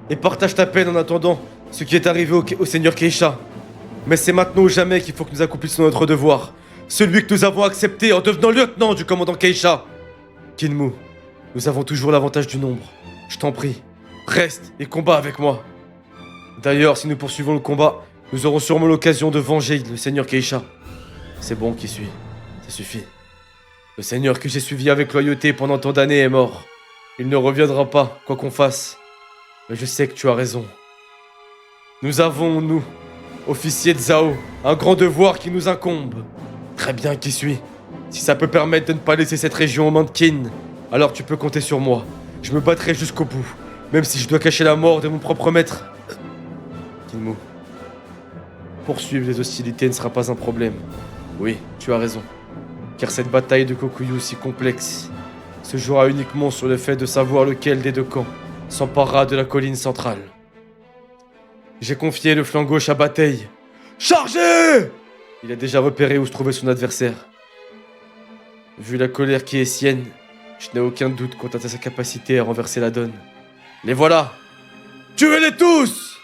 Speaker 1: Et partage ta peine en attendant ce qui est arrivé au seigneur Keisha. Mais c'est maintenant ou jamais qu'il faut que nous accomplissions notre devoir. Celui que nous avons accepté en devenant lieutenant du commandant Keisha. Kinmu, nous avons toujours l'avantage du nombre. Je t'en prie, reste et combat avec moi. D'ailleurs, si nous poursuivons le combat, nous aurons sûrement l'occasion de venger le seigneur Keisha. C'est bon qui suit, ça suffit. Le seigneur que j'ai suivi avec loyauté pendant tant d'années est mort. Il ne reviendra pas, quoi qu'on fasse. Mais je sais que tu as raison. Nous avons, nous, officiers de Zhao, un grand devoir qui nous incombe. Très bien qui suit. Si ça peut permettre de ne pas laisser cette région aux mains de Qin, alors tu peux compter sur moi. Je me battrai jusqu'au bout, même si je dois cacher la mort de mon propre maître. Kinmu. Poursuivre les hostilités ne sera pas un problème. Oui, tu as raison. Car cette bataille de Kokuyu si complexe se jouera uniquement sur le fait de savoir lequel des deux camps s'emparera de la colline centrale. J'ai confié le flanc gauche à Bataille. Chargez! Il a déjà repéré où se trouvait son adversaire. Vu la colère qui est sienne, je n'ai aucun doute quant à sa capacité à renverser la donne. Les voilà! Tuez-les tous!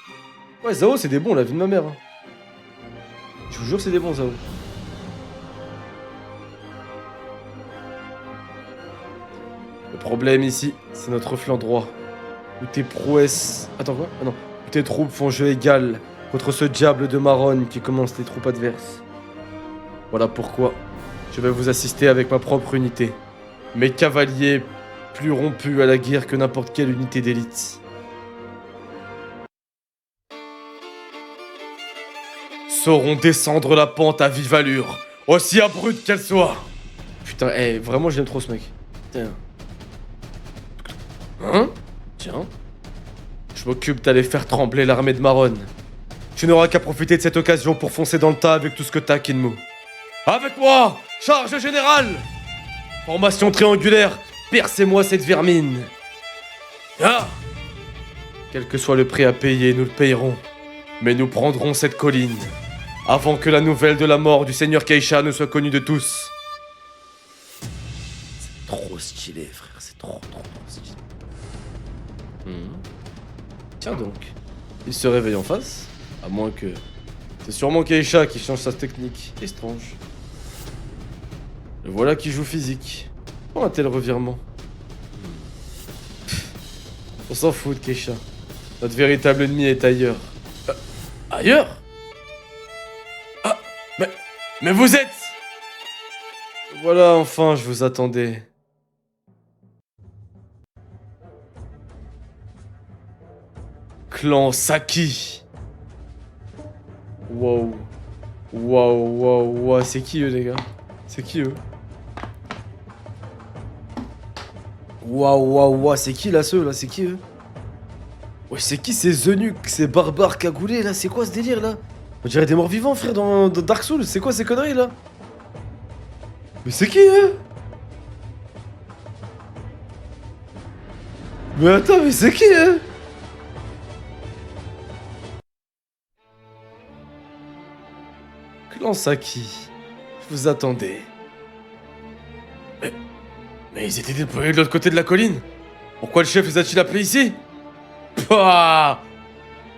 Speaker 1: Ouais, Zhao, c'est des bons, la vie de ma mère. Hein. Je vous jure, c'est des bons, Zhao. Le problème ici, c'est notre flanc droit. Où tes prouesses... Attends, quoi? Ah non. Où tes troupes font jeu égal contre ce diable de Marronne qui commence les troupes adverses. Voilà pourquoi je vais vous assister avec ma propre unité. Mes cavaliers, plus rompus à la guerre que n'importe quelle unité d'élite. Sauront descendre la pente à vive allure, aussi abrupte qu'elle soit. Putain, vraiment j'aime trop ce mec. Putain. Hein? Tiens. Je m'occupe d'aller faire trembler l'armée de Marronne. Tu n'auras qu'à profiter de cette occasion pour foncer dans le tas avec tout ce que t'as, Kinmu. Avec moi! Charge générale! Formation triangulaire, percez-moi cette vermine. Ah! Quel que soit le prix à payer, nous le payerons. Mais nous prendrons cette colline, avant que la nouvelle de la mort du seigneur Keisha ne soit connue de tous. C'est trop stylé, frère, c'est trop stylé. Tiens donc, il se réveille en face, à moins que... C'est sûrement Keisha qui change sa technique, étrange. Le voilà qui joue physique. Oh, un tel revirement. On s'en fout de Keisha. Notre véritable ennemi est ailleurs. Ailleurs? Ah, mais vous êtes... Voilà, enfin, je vous attendais. Clan Saki. Wow. Wow. C'est qui eux, les gars? C'est qui eux? Wow. C'est qui là, ceux là? C'est qui eux? Ouais, c'est qui ces eunuques, ces barbares cagoulés là? C'est quoi ce délire là? On dirait des morts vivants, frère, dans Dark Souls. C'est quoi ces conneries là? Mais c'est qui eux? Mais attends, mais c'est qui eux? Clan Saki, je vous attendais. Mais ils étaient déployés de l'autre côté de la colline. Pourquoi le chef les a-t-il appelés ici? Pouah!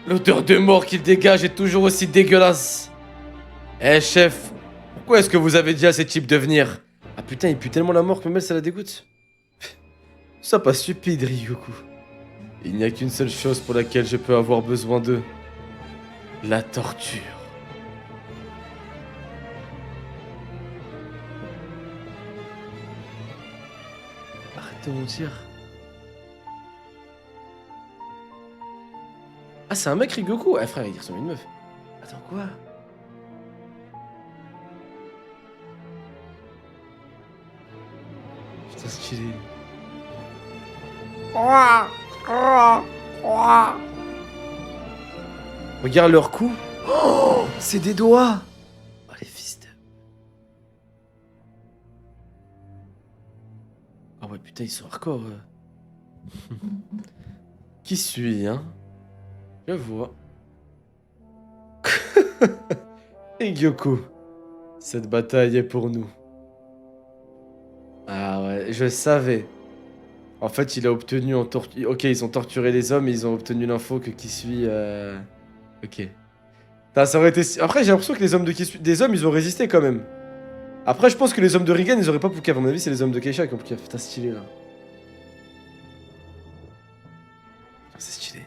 Speaker 1: L'odeur de mort qu'il dégage est toujours aussi dégueulasse. Chef, pourquoi est-ce que vous avez dit à ces types de venir? Ah putain, il pue tellement la mort que même elle, ça la dégoûte. Sois pas stupide, Ryuku. Il n'y a qu'une seule chose pour laquelle je peux avoir besoin d'eux. La torture. Arrête de mentir. Ah, c'est un mec Ryuku? Eh frère, il ressemble à une meuf. Attends, quoi? Putain, stylé. Regarde leur cou. Oh, c'est des doigts. Oh, les fils de... Ah ouais, putain, ils sont hardcore. Qui suis, hein? Je vois. Et Gyoku, cette bataille est pour nous. Ah ouais, je savais. En fait, il a obtenu en torture... Ok, ils ont torturé les hommes et ils ont obtenu l'info que Kisui... Ok. Putain, ça aurait été... Après, j'ai l'impression que les hommes de Kisui... Des hommes, ils ont résisté quand même. Après, je pense que les hommes de Rigen, ils auraient pas pouqué. À mon avis, c'est les hommes de Keisha qui ont pouqué. Putain, stylé, là. Putain, c'est stylé.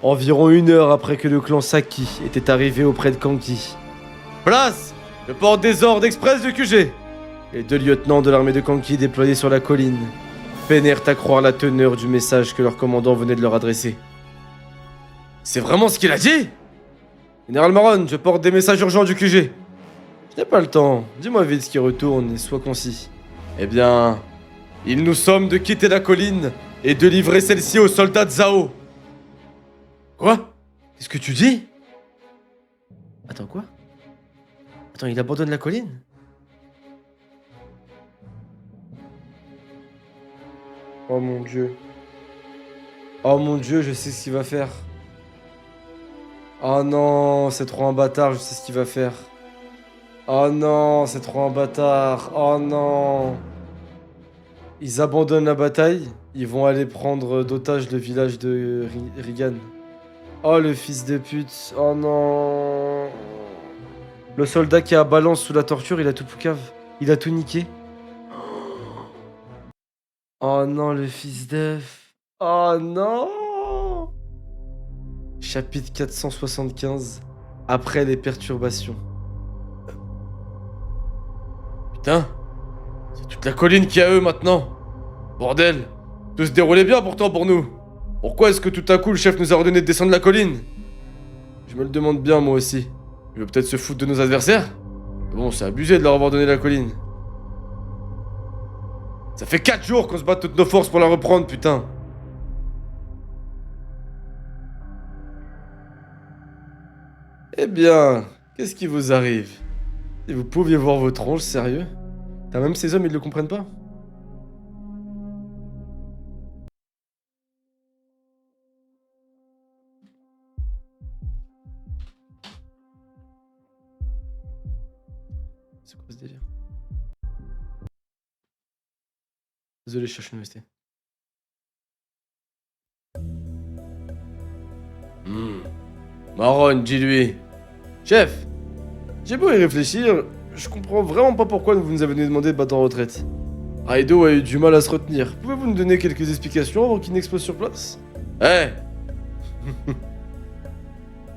Speaker 1: environ 1 heure après que le clan Saki était arrivé auprès de Kanki. Place! Je porte des ordres express du QG! Les 2 lieutenants de l'armée de Kanki déployés sur la colline peinèrent à croire la teneur du message que leur commandant venait de leur adresser. C'est vraiment ce qu'il a dit? Général Maron, je porte des messages urgents du QG. Je n'ai pas le temps. Dis-moi vite ce qui retourne et sois concis. Eh bien, il nous somme de quitter la colline et de livrer celle-ci aux soldats de Zhao. Quoi? Qu'est-ce que tu dis? Attends, quoi? Attends, il abandonne la colline? Oh mon dieu. Oh mon dieu, je sais ce qu'il va faire. Oh non, c'est trop un bâtard, je sais ce qu'il va faire. Oh non, c'est trop un bâtard. Oh non. Ils abandonnent la bataille. Ils vont aller prendre d'otage le village de Rigan. Oh le fils de pute. Oh non. Le soldat qui a balance sous la torture, il a tout poucave. Il a tout niqué. Oh non, le fils d'œuf. Oh non. Chapitre 475. Après les perturbations. Putain, c'est toute la colline qui est à eux maintenant. Bordel, tout se déroulait bien pourtant pour nous. Pourquoi est-ce que tout à coup le chef nous a ordonné de descendre la colline? Je me le demande bien moi aussi. Il veut peut-être se foutre de nos adversaires? Bon, c'est abusé de leur avoir donné la colline. Ça fait 4 jours qu'on se bat toutes nos forces pour la reprendre, putain. Eh bien, qu'est-ce qui vous arrive? Si vous pouviez voir vos tronches, sérieux? T'as même ces hommes, ils le comprennent pas? C'est quoi ce délire? Désolé, je cherche une OST. Maron, dis-lui. Chef, j'ai beau y réfléchir, je comprends vraiment pas pourquoi vous nous avez demandé de battre en retraite. Raido a eu du mal à se retenir. Pouvez-vous nous donner quelques explications avant qu'il n'explose sur place? Eh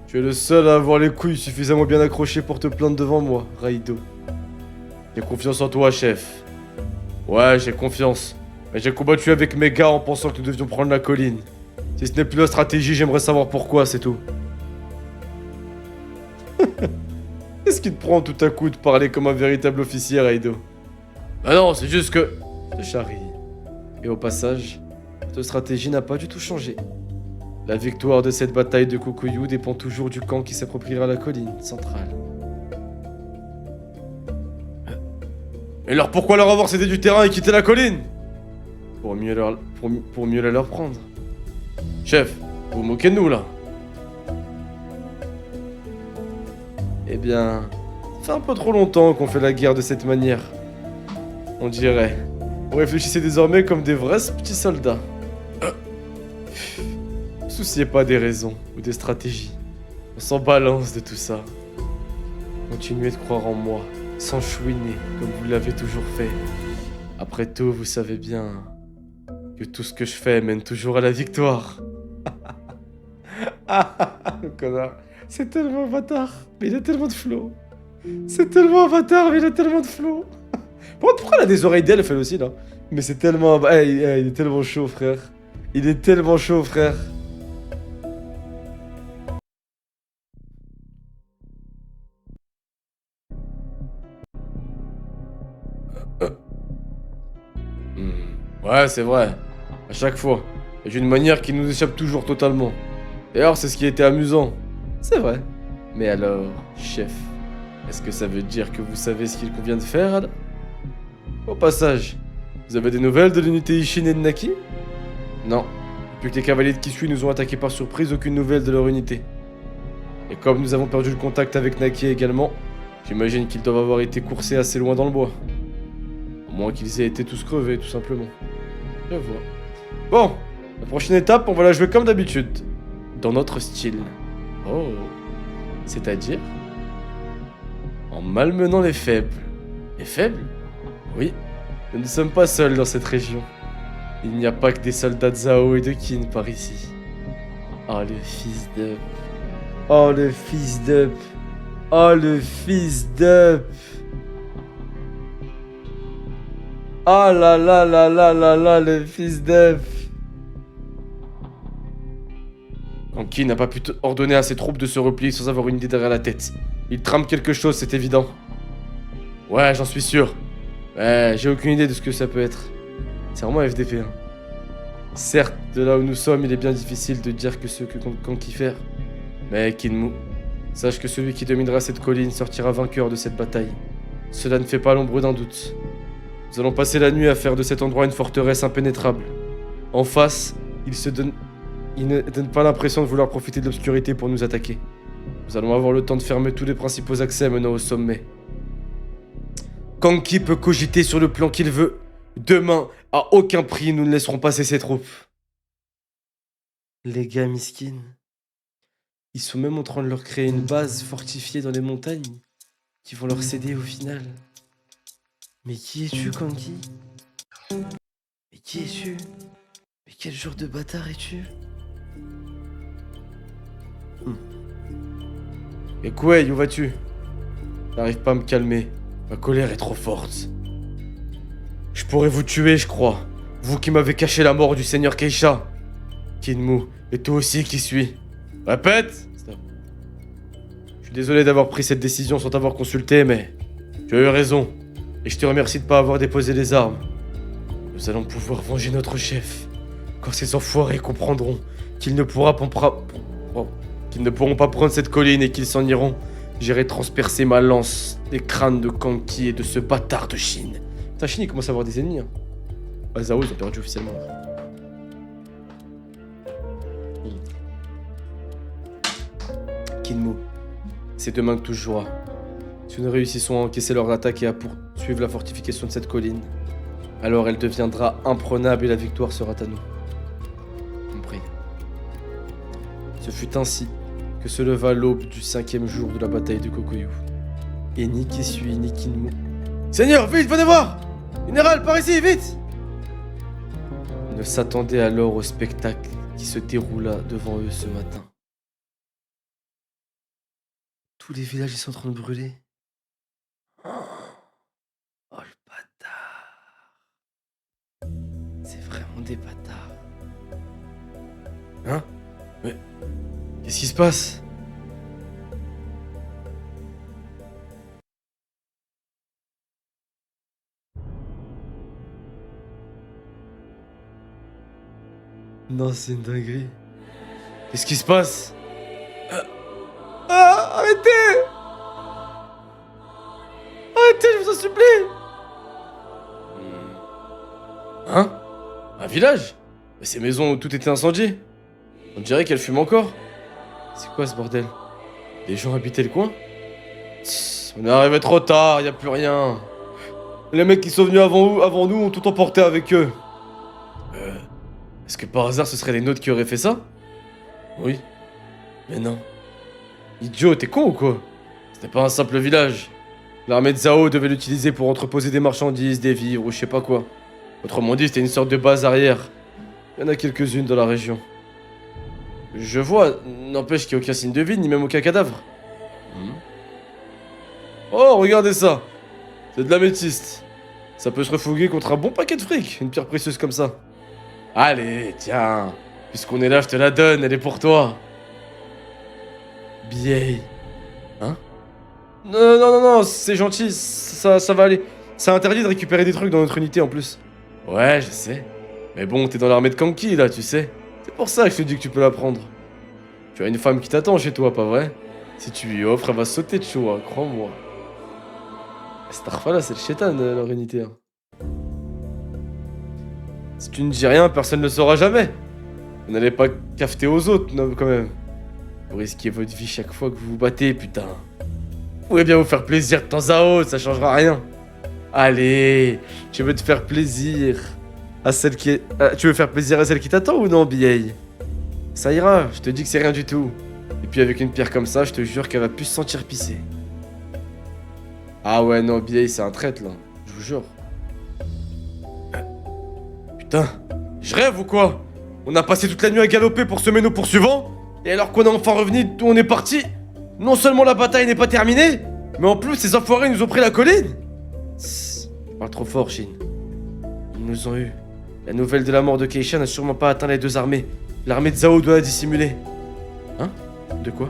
Speaker 1: Tu es le seul à avoir les couilles suffisamment bien accrochées pour te plaindre devant moi, Raido. J'ai confiance en toi, chef. Ouais, j'ai confiance. Mais j'ai combattu avec mes gars en pensant que nous devions prendre la colline. Si ce n'est plus la stratégie, j'aimerais savoir pourquoi, c'est tout. Qu'est-ce qui te prend tout à coup de parler comme un véritable officier, Raido? Bah non, c'est juste que... Je te charrie. Et au passage, cette stratégie n'a pas du tout changé. La victoire de cette bataille de Kokuyu dépend toujours du camp qui s'appropriera la colline centrale. Et alors pourquoi leur avoir cédé du terrain et quitter la colline? Pour mieux la leur prendre. Chef, vous vous moquez de nous là? Eh bien, ça fait un peu trop longtemps qu'on fait la guerre de cette manière. On dirait. Vous réfléchissez désormais comme des vrais petits soldats. Ne souciez pas des raisons ou des stratégies. On s'en balance de tout ça. Continuez de croire en moi, sans chouiner comme vous l'avez toujours fait. Après tout, vous savez bien que tout ce que je fais mène toujours à la victoire. Le connard. C'est tellement un bâtard, mais il a tellement de flow. C'est tellement un bâtard, mais il a tellement de flow. Pourquoi il a des oreilles d'elfe elle aussi là? Mais c'est tellement... il est tellement chaud, frère. Il est tellement chaud, frère. Ouais, c'est vrai. À chaque fois. Et d'une manière qui nous échappe toujours totalement. D'ailleurs, c'est ce qui était amusant. C'est vrai. Mais alors, chef, est-ce que ça veut dire que vous savez ce qu'il convient de faire, alors? Au passage, vous avez des nouvelles de l'unité Ishin et de Naki? Non. Depuis que les cavaliers de Kisui nous ont attaqués par surprise, aucune nouvelle de leur unité. Et comme nous avons perdu le contact avec Naki également, j'imagine qu'ils doivent avoir été coursés assez loin dans le bois. À moins qu'ils aient été tous crevés, tout simplement. Je vois. Bon, la prochaine étape, on va la jouer comme d'habitude. Dans notre style. Oh. C'est-à-dire en malmenant les faibles. Les faibles? Oui, nous ne sommes pas seuls dans cette région. Il n'y a pas que des soldats de Zhao et de Qin par ici. Oh le fils de... Oh le fils de... Oh le fils de... Oh là là là là là là, le fils de... Anki n'a pas pu ordonner à ses troupes de se replier sans avoir une idée derrière la tête. Il trame quelque chose, c'est évident. Ouais, j'en suis sûr. Ouais, j'ai aucune idée de ce que ça peut être. C'est vraiment FDP, hein. Certes, de là où nous sommes, il est bien difficile de dire que ce que compte Kanki faire. Mais Kinmu, sache que celui qui dominera cette colline sortira vainqueur de cette bataille. Cela ne fait pas l'ombre d'un doute. Nous allons passer la nuit à faire de cet endroit une forteresse impénétrable. En face, il ne donne pas l'impression de vouloir profiter de l'obscurité pour nous attaquer. Nous allons avoir le temps de fermer tous les principaux accès menant au sommet. Kanki peut cogiter sur le plan qu'il veut. Demain, à aucun prix, nous ne laisserons passer ses troupes. Les gars miskines, ils sont même en train de leur créer une base fortifiée dans les montagnes qui vont leur céder au final. Mais qui es-tu, Kanki? Mais qui es-tu? Mais quel genre de bâtard es-tu? Et Kuei, où vas-tu? J'arrive pas à me calmer. Ma colère est trop forte. Je pourrais vous tuer, je crois. Vous qui m'avez caché la mort du seigneur Keisha. Kinmu, et toi aussi qui suis. Répète! Stop. Je suis désolé d'avoir pris cette décision sans t'avoir consulté, mais tu as eu raison. Et je te remercie de pas avoir déposé les armes. Nous allons pouvoir venger notre chef. Quand ces enfoirés comprendront qu'ils ne pourront pas prendre cette colline et qu'ils s'en iront, j'irai transpercer ma lance des crânes de Kanki et de ce bâtard de Chine. Putain, Chine, il commence à avoir des ennemis. Hein. Ah, Zhao, ils ont perdu officiellement. Kinmu, c'est demain que tout se jouera. Si nous réussissons à encaisser leur attaque et à poursuivre la fortification de cette colline, alors elle deviendra imprenable et la victoire sera à nous. Compris. Ce fut ainsi que se leva l'aube du 5e jour de la bataille de Kokoyu. Et ni Kisui ni Kinmu... Seigneur, vite, venez voir! Général, par ici, vite! Ne s'attendaient alors au spectacle qui se déroula devant eux ce matin. Tous les villages sont en train de brûler. Oh le bâtard. C'est vraiment des bâtards. Hein? Mais... qu'est-ce qui se passe? Non, c'est une dinguerie. Qu'est-ce qui se passe? Ah, arrêtez! Arrêtez, je vous en supplie! Hein? Un village? Mais ces maisons où tout était incendié? On dirait qu'elles fument encore. C'est quoi ce bordel? Les gens habitaient le coin? Tss, on est arrivé trop tard, y a plus rien. Les mecs qui sont venus avant nous ont tout emporté avec eux. Est-ce que par hasard ce seraient les nôtres qui auraient fait ça? Oui. Mais non. Idiot, t'es con ou quoi? C'était pas un simple village. L'armée de Zhao devait l'utiliser pour entreposer des marchandises, des vivres ou je sais pas quoi. Autrement dit, c'était une sorte de base arrière. Il y en a quelques-unes dans la région. Je vois, n'empêche qu'il n'y a aucun signe de vie, ni même aucun cadavre. Oh, regardez ça! C'est de l'améthyste. Ça peut se refourguer contre un bon paquet de fric, une pierre précieuse comme ça. Allez, tiens, puisqu'on est là, je te la donne, elle est pour toi. Vieille. Hein? Non, c'est gentil, ça va aller. C'est interdit de récupérer des trucs dans notre unité en plus. Ouais, je sais. Mais bon, t'es dans l'armée de Kanki là, tu sais. C'est pour ça que je te dis que tu peux la prendre. Tu as une femme qui t'attend chez toi, pas vrai? Si tu lui offres, elle va sauter de chaud, hein, crois-moi. Cette arfa là, c'est le chétan, leur unité. Hein. Si tu ne dis rien, personne ne le saura jamais. Vous n'allez pas cafeter aux autres, non, quand même. Vous risquez votre vie chaque fois que vous vous battez, putain. Vous pourrez bien vous faire plaisir de temps à autre, ça changera rien. Allez, tu veux te faire plaisir à celle qui est... tu veux faire plaisir à celle qui t'attend ou non, vieille? Ça ira, je te dis que c'est rien du tout. Et puis avec une pierre comme ça, je te jure qu'elle va plus se sentir pisser. Ah ouais, non, vieille, c'est un traître, là. Je vous jure. Putain, je rêve ou quoi? On a passé toute la nuit à galoper pour semer nos poursuivants? Et alors qu'on est enfin revenu d'où on est parti, non seulement la bataille n'est pas terminée, mais en plus ces enfoirés nous ont pris la colline. Tss, tu parles trop fort, Shin. Ils nous ont eu. La nouvelle de la mort de Keisha n'a sûrement pas atteint les deux armées. L'armée de Zhao doit la dissimuler. Hein? De quoi?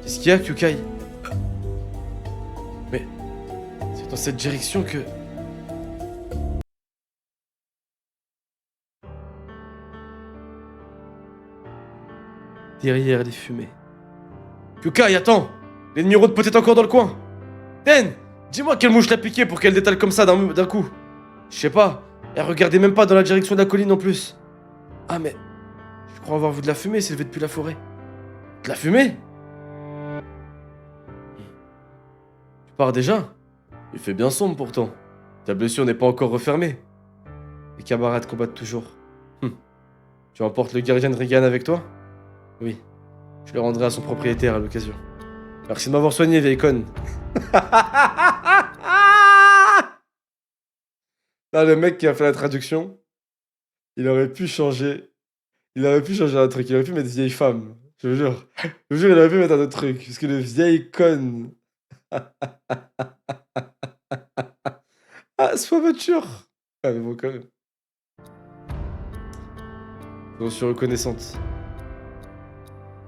Speaker 1: Qu'est-ce qu'il y a, Kyukai? Mais c'est dans cette direction que... Derrière les fumées. Kyukai, attends! L'ennemi rôde peut-être encore dans le coin. Ten! Dis-moi quelle mouche l'a piqué pour qu'elle détale comme ça d'un coup. Je sais pas. Elle regardait même pas dans la direction de la colline en plus. Ah mais... Je crois avoir vu de la fumée s'élever depuis la forêt. De la fumée? Tu pars déjà? Il fait bien sombre pourtant. Ta blessure n'est pas encore refermée. Les camarades combattent toujours. Tu emportes le gardien de Regan avec toi? Oui. Je le rendrai à son propriétaire à l'occasion. Merci de m'avoir soigné, vieille conne. Là, le mec qui a fait la traduction, il aurait pu changer. Il aurait pu changer un truc. Il aurait pu mettre vieille femme. Je vous jure. Je vous jure, il aurait pu mettre un autre truc. Parce que le vieille conne. Ah, sois mature. Ah, mais bon, quand même. J'en suis reconnaissante.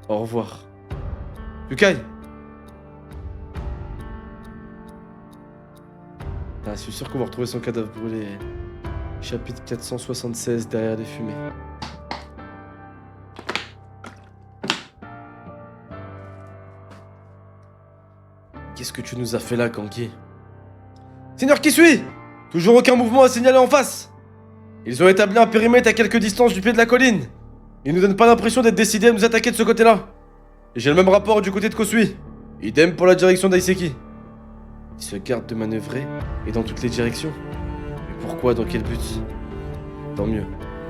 Speaker 1: Au revoir. Yukai! Ah, je suis sûr qu'on va retrouver son cadavre brûlé. Chapitre 476, derrière les fumées. Qu'est-ce que tu nous as fait là, Kanki? Seigneur qui suit! Toujours aucun mouvement à signaler en face! Ils ont établi un périmètre à quelques distances du pied de la colline. Ils nous donnent pas l'impression d'être décidés à nous attaquer de ce côté-là. Et j'ai le même rapport du côté de Kosui. Idem pour la direction d'Aiseki. Ils se gardent de manœuvrer et dans toutes les directions. Mais pourquoi? Dans quel but? Tant mieux.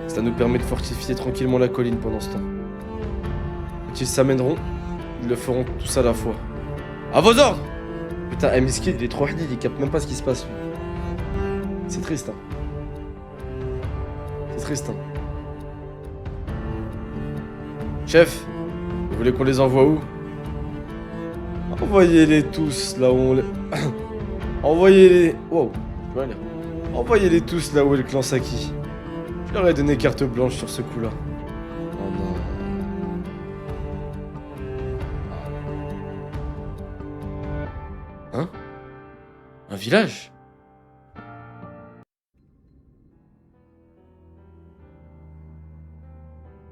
Speaker 1: Ça nous permet de fortifier tranquillement la colline pendant ce temps. Quand ils s'amèneront, ils le feront tous à la fois. À vos ordres! Putain, M-Skid, il est trop hardie, il capte même pas ce qui se passe. C'est triste, hein. C'est triste, hein. Chef, vous voulez qu'on les envoie où? Envoyez-les tous là où on les... Envoyez-les... Wow, je peux rien lire. Envoyez-les tous là où est le clan Saki. Je leur ai donné carte blanche sur ce coup-là. Oh non... Hein? Un village?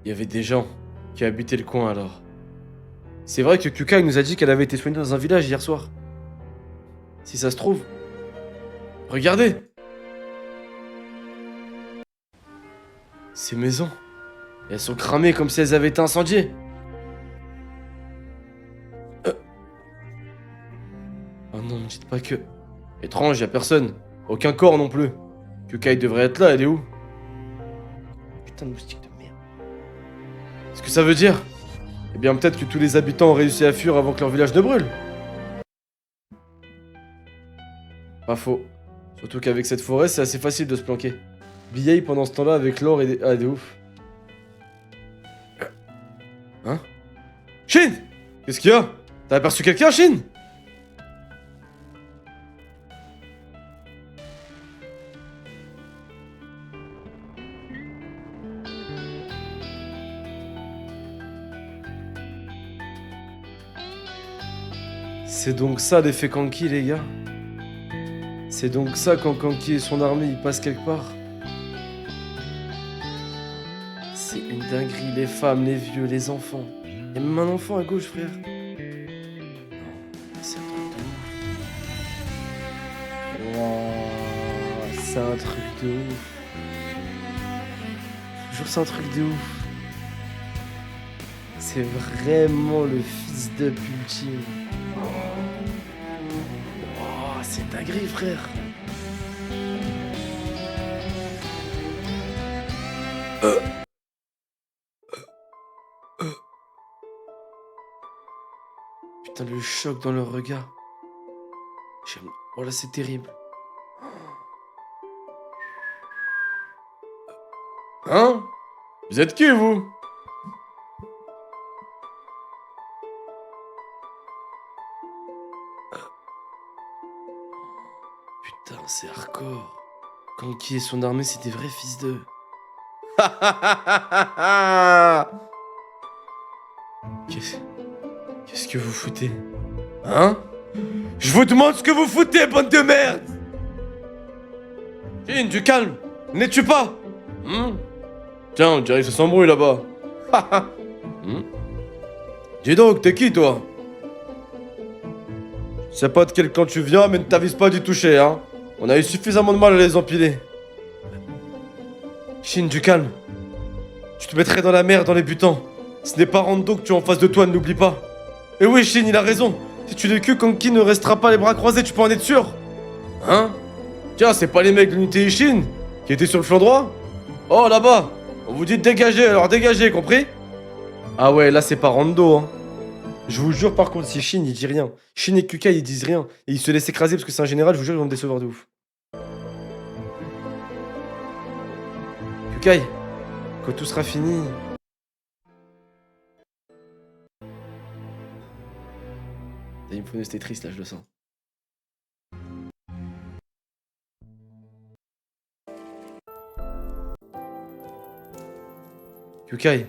Speaker 1: Il y avait des gens qui habitaient le coin alors. C'est vrai que Kyukai nous a dit qu'elle avait été soignée dans un village hier soir. Si ça se trouve... Regardez! Ces maisons... Elles sont cramées comme si elles avaient été incendiées. Oh non, ne dites pas que... Étrange, y a personne. Aucun corps non plus. Kyukai devrait être là, elle est où? Putain de moustique de merde. Ce que ça veut dire? Eh bien peut-être que tous les habitants ont réussi à fuir avant que leur village ne brûle. Pas faux. Surtout qu'avec cette forêt, c'est assez facile de se planquer. Billets pendant ce temps-là avec l'or et des... Ah, des ouf. Hein? Shin! Qu'est-ce qu'il y a? T'as aperçu quelqu'un, Shin? C'est donc ça l'effet Kanki, les gars. C'est donc ça quand Kanki et son armée y passent quelque part. C'est une dinguerie, les femmes, les vieux, les enfants. Il y a même un enfant à gauche, frère. Non, c'est un truc de ouf. Wow, c'est un truc de ouf. Toujours c'est un truc de ouf. C'est vraiment le fils d'up ultime. Oh, c'est dinguerie, frère. Putain, le choc dans leur regard. Oh là, c'est terrible. Hein? Vous êtes qui, vous? Kanki et son armée, c'est des vrais fils de... Qu'est-ce que vous foutez? Hein? Je vous demande ce que vous foutez, bande de merde! Shin, du calme! N'es-tu pas? Tiens, on dirait que ça s'embrouille là-bas. Dis donc, t'es qui, toi? Je sais pas de quel camp tu viens, mais ne t'avise pas d'y toucher, hein. On a eu suffisamment de mal à les empiler. Shin, du calme. Tu te mettrais dans la merde en les butant. Ce n'est pas Rando que tu as en face de toi, ne l'oublie pas. Et oui, Shin, il a raison. Si tu n'es que, Kanki ne restera pas les bras croisés, tu peux en être sûr. Hein? Tiens, c'est pas les mecs de l'unité Ishin qui étaient sur le flanc droit? Oh, là-bas. On vous dit de dégager, alors dégagez, compris? Ah ouais, là c'est pas Rando, hein. Je vous jure par contre, si Shin il dit rien, Shin et Kukai ils disent rien, et ils se laissent écraser parce que c'est un général, je vous jure ils vont me décevoir de ouf. Kukai, quand tout sera fini... Il me faut c'était triste là, je le sens. Kukai,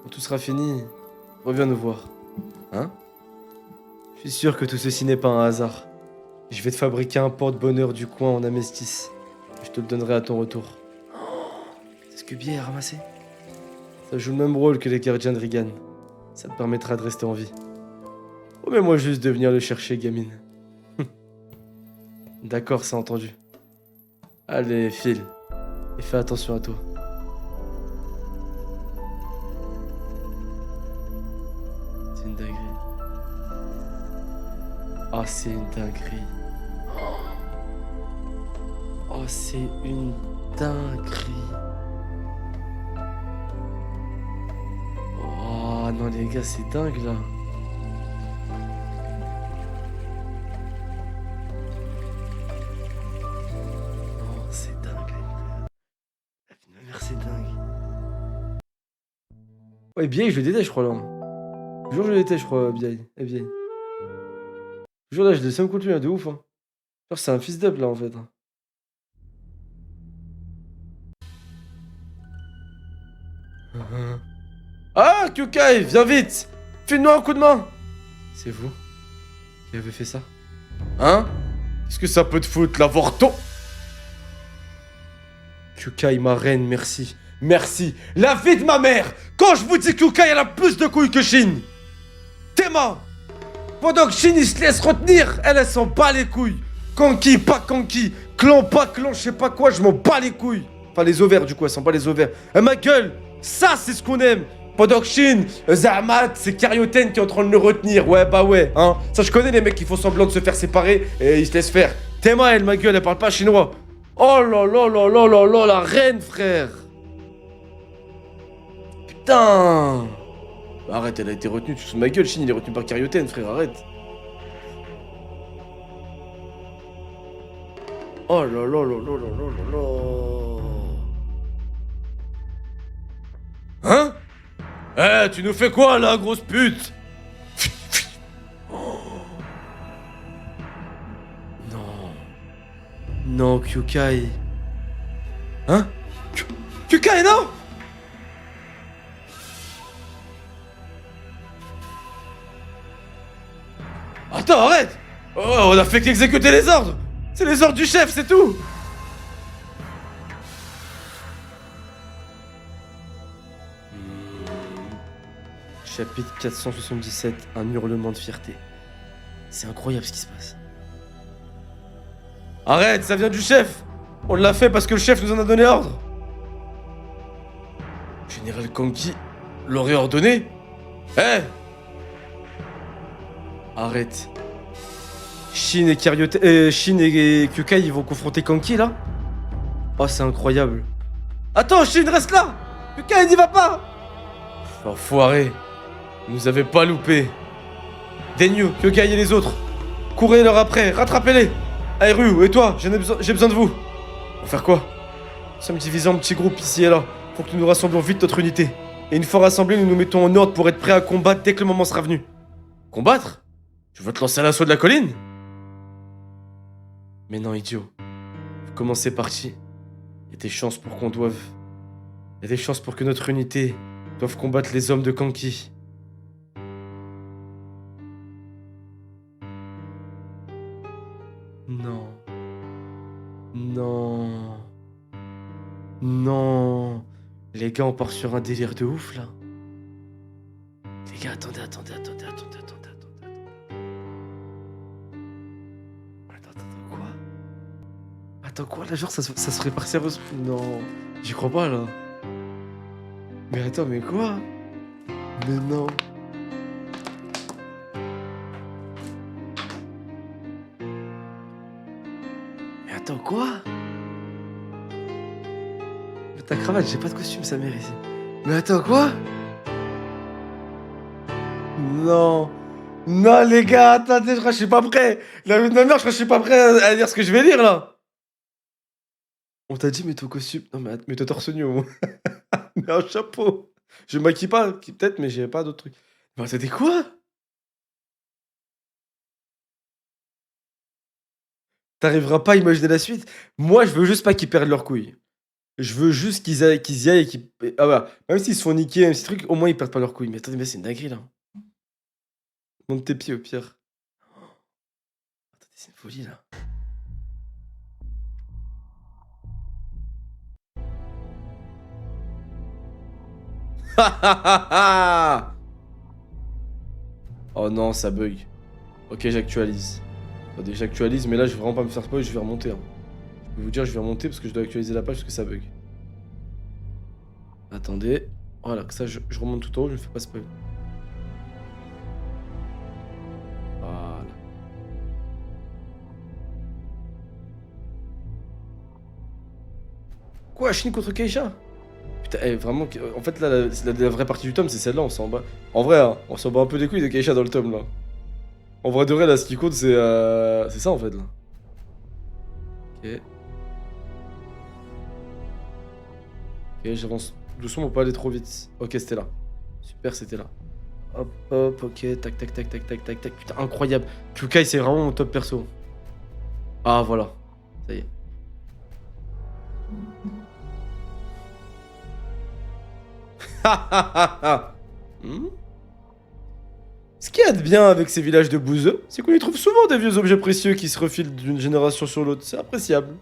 Speaker 1: quand tout sera fini, reviens nous voir. Hein? Je suis sûr que tout ceci n'est pas un hasard. Je vais te fabriquer un porte-bonheur du coin en amestis. Je te le donnerai à ton retour. C'est ce que Biais a ramassé. Ça joue le même rôle que les gardiens de Rigan. Ça te permettra de rester en vie. Promets-moi juste de venir le chercher, gamine. D'accord, c'est entendu. Allez, file. Et fais attention à toi. C'est une dinguerie. Oh, c'est une dinguerie. Oh, c'est une dinguerie. Oh non, les gars, c'est dingue là. Oh, c'est dingue. La vie de ma mère, c'est dingue. Ouais, Biaï, je le déteste, je crois là. Le jour, je le déteste, je crois, Biaï. Biaï. Le jour là, je le sème contre lui, hein, de ouf. Hein. Genre, c'est un fils d'up là en fait. Ah, Kukai, viens vite! File-nous un coup de main! C'est vous qui avez fait ça? Hein? Qu'est-ce que ça peut te foutre, l'avorton? Kukai, ma reine, merci. Merci! La vie de ma mère! Quand je vous dis Kukai, elle a plus de couilles que Shin! Tema! Pendant que Shin il se laisse retenir, elle s'en bat les couilles! Kanki, pas Kanki! Clan, pas clan, je sais pas quoi, je m'en bats les couilles! Enfin, les ovaires, du coup, elle s'en bat les ovaires. Ma gueule! Ça, c'est ce qu'on aime! Pendant que Shin, Zahmat, c'est Karyoten qui est en train de le retenir. Ouais, bah ouais, hein. Ça, je connais les mecs qui font semblant de se faire séparer et ils se laissent faire. Tema, elle, ma gueule, elle parle pas chinois. Oh là là là là là là, la reine, frère! Putain! Arrête, elle a été retenue, tu te fous de ma gueule, Shin, il est retenu par Karyoten, frère, arrête. Oh là là là là là là là là. Hein? Eh, tu nous fais quoi là, grosse pute? Oh. Non. Non, Kukai. Hein? Kukai, non? Attends, arrête! Oh, on a fait qu'exécuter les ordres! C'est les ordres du chef, c'est tout! Chapitre 477, un hurlement de fierté. C'est incroyable ce qui se passe. Arrête, ça vient du chef! On l'a fait parce que le chef nous en a donné ordre! Général Kanki l'aurait ordonné? Eh! Arrête. Shin et Shin et Kukai, ils vont confronter Kanki, là? Oh, c'est incroyable. Attends, Shin, reste là! Kukai, n'y va pas! Enfoiré. Vous nous avez pas loupé. Denyu, Kukai et les autres. Courez leur après, rattrapez-les! Airu, et toi, j'ai besoin de vous. Pour faire quoi? Nous sommes divisés en petits groupes ici et là. Faut que nous nous rassemblions vite notre unité. Et une fois rassemblés, nous nous mettons en ordre pour être prêts à combattre dès que le moment sera venu. Combattre? Tu veux te lancer à l'assaut de la colline? Mais non, idiot. Comment c'est parti? Il y a des chances pour qu'on doive... Il y a des chances pour que notre unité doive combattre les hommes de Kanki. Non. Non. Non. Les gars, on part sur un délire de ouf, là. Les gars, attendez. Attends, quoi? Attends, quoi, là, genre, ça se ferait par sérieusement? Non, j'y crois pas, là. Mais attends, mais quoi? Mais non. Mais attends, quoi? Mais ta cravate, j'ai pas de costume, sa mère, ici. Mais attends, quoi? Non. Non, les gars, attendez, je crois que je suis pas prêt. La vie de ma mère, je crois que je suis pas prêt à dire ce que je vais dire, là. On t'a dit, mets ton costume. Non, mais mets ton torse nu, au moins. Mets un chapeau. Je me maquille pas, peut-être, mais j'ai pas d'autres trucs. Mais c'était quoi? T'arriveras pas à imaginer la suite. Moi, je veux juste pas qu'ils perdent leurs couilles. Je veux juste qu'ils y aillent et qu'ils... Ah bah, même s'ils se font niquer, même ces trucs, au moins ils perdent pas leurs couilles. Mais attendez, mais c'est une dinguerie, là. Monte tes pieds, au pire. Attendez, c'est une folie, là. Oh non, ça bug. Ok, j'actualise. Attendez, j'actualise, mais là, je vais vraiment pas me faire spoil, je vais remonter. Hein. Je peux vous dire, je vais remonter parce que je dois actualiser la page parce que ça bug. Attendez. Voilà, que ça, je remonte tout en haut, je me fais pas spoil. Voilà. Quoi, Shin contre Keisha? Putain, vraiment, en fait, là, la vraie partie du tome, c'est celle-là, on s'en bat. En vrai, hein, on s'en bat un peu des couilles de Keisha dans le tome, là. En vrai de vrai, là, ce qui compte, c'est ça, en fait, là. Ok. Ok, j'avance doucement pour pas aller trop vite. Ok, c'était là. Super, c'était là. Hop, ok, tac. Putain, incroyable. Kyukai, c'est vraiment mon top perso. Ah, voilà. Ça y est. Hmm. Ce qu'il y a de bien avec ces villages de bouseux, c'est qu'on y trouve souvent des vieux objets précieux qui se refilent d'une génération sur l'autre. C'est appréciable.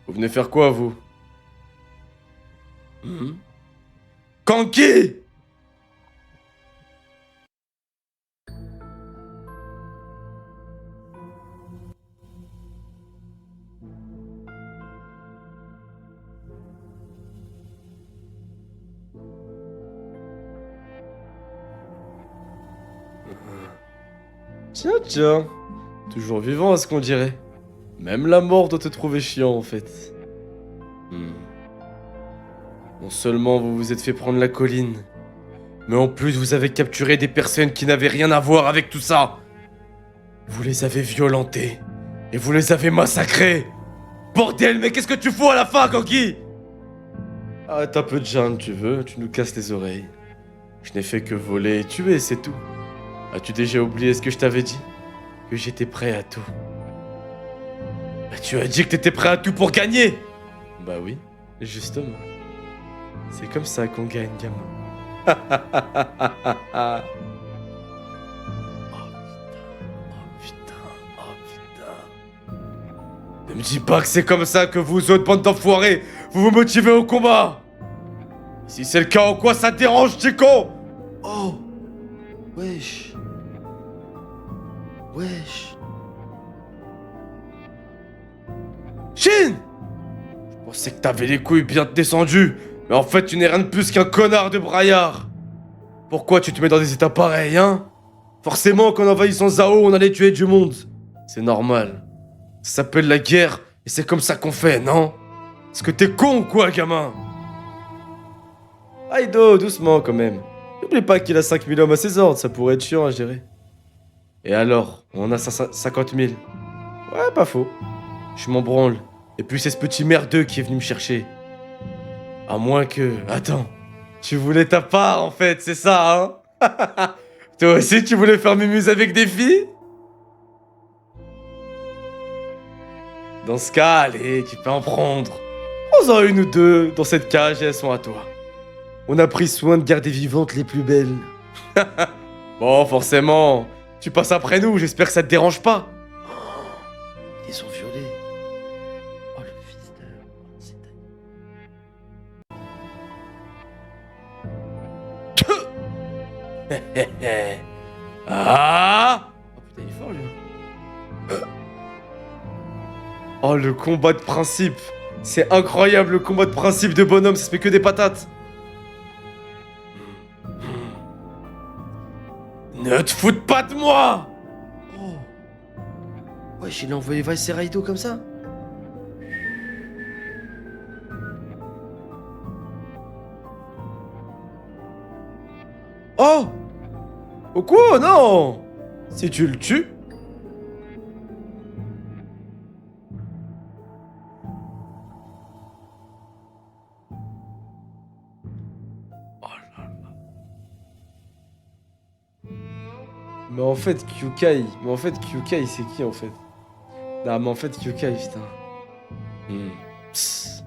Speaker 1: Vous venez faire quoi, vous? Kanki! Tiens. Toujours vivant à ce qu'on dirait. Même la mort doit te trouver chiant, en fait. Non seulement vous vous êtes fait prendre la colline, mais en plus vous avez capturé des personnes qui n'avaient rien à voir avec tout ça. Vous les avez violentés, et vous les avez massacrés. Bordel, mais qu'est-ce que tu fous à la fin, Kanki? Ah, t'as peu de gêne, tu veux, tu nous casses les oreilles. Je n'ai fait que voler et tuer, c'est tout. As-tu déjà oublié ce que je t'avais dit? Que j'étais prêt à tout. Bah, tu as dit que t'étais prêt à tout pour gagner. Bah oui, justement. C'est comme ça qu'on gagne, gamin. Oh putain. Ne me dis pas que c'est comme ça que vous autres, bande d'enfoirés, vous vous motivez au combat. Si c'est le cas, en quoi ça te dérange, Chico? Oh. Wesh. Shin! Je pensais que t'avais les couilles bien descendues, mais en fait tu n'es rien de plus qu'un connard de braillard. Pourquoi tu te mets dans des états pareils, hein? Forcément qu'en envahissant Zao, on allait tuer du monde. C'est normal. Ça s'appelle la guerre, et c'est comme ça qu'on fait, non? Est-ce que t'es con ou quoi, gamin? Aido, doucement quand même. N'oublie pas qu'il a 5000 hommes à ses ordres, ça pourrait être chiant à gérer. Et alors, on a 50 000. Ouais, pas faux. Je m'en branle. Et puis c'est ce petit merdeux qui est venu me chercher. À moins que... Attends. Tu voulais ta part, en fait, c'est ça, hein? Toi aussi, tu voulais faire mémuse avec des filles? Dans ce cas, allez, tu peux en prendre. Prends-en une ou deux dans cette cage et elles sont à toi. On a pris soin de garder vivantes les plus belles. Bon, forcément, tu passes après nous, j'espère que ça te dérange pas.
Speaker 2: Ils sont violés. Oh, le fils de... C'est
Speaker 1: Ah!
Speaker 2: Oh putain, il est fort, lui.
Speaker 1: Oh, le combat de principe. C'est incroyable, le combat de principe de bonhomme, ça se fait que des patates. Ne te foute pas de moi!
Speaker 2: Oh. Wesh, il a envoyé Vice et Raido comme ça?
Speaker 1: Oh! Au quoi? Non! Si tu le tues... Mais en fait, Kyukai... c'est qui, en fait? Non, mais en fait, Kyukai, putain... Psst.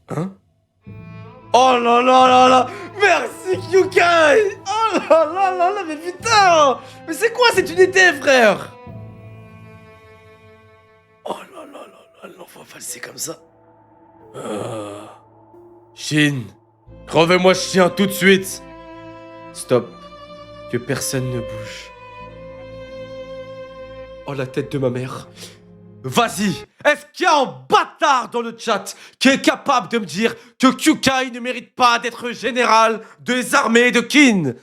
Speaker 1: Hein? Oh là là là là! Merci, Kyukai! Oh là là là là, mais putain! Mais c'est quoi cette unité, frère? Oh là là là là, l'enfant falsé comme ça. Shin, crevez-moi ce chien tout de suite! Stop. Que personne ne bouge. Oh, la tête de ma mère. Vas-y! Est-ce qu'il y a un bâtard dans le chat qui est capable de me dire que Kyukai ne mérite pas d'être général des armées de Kin?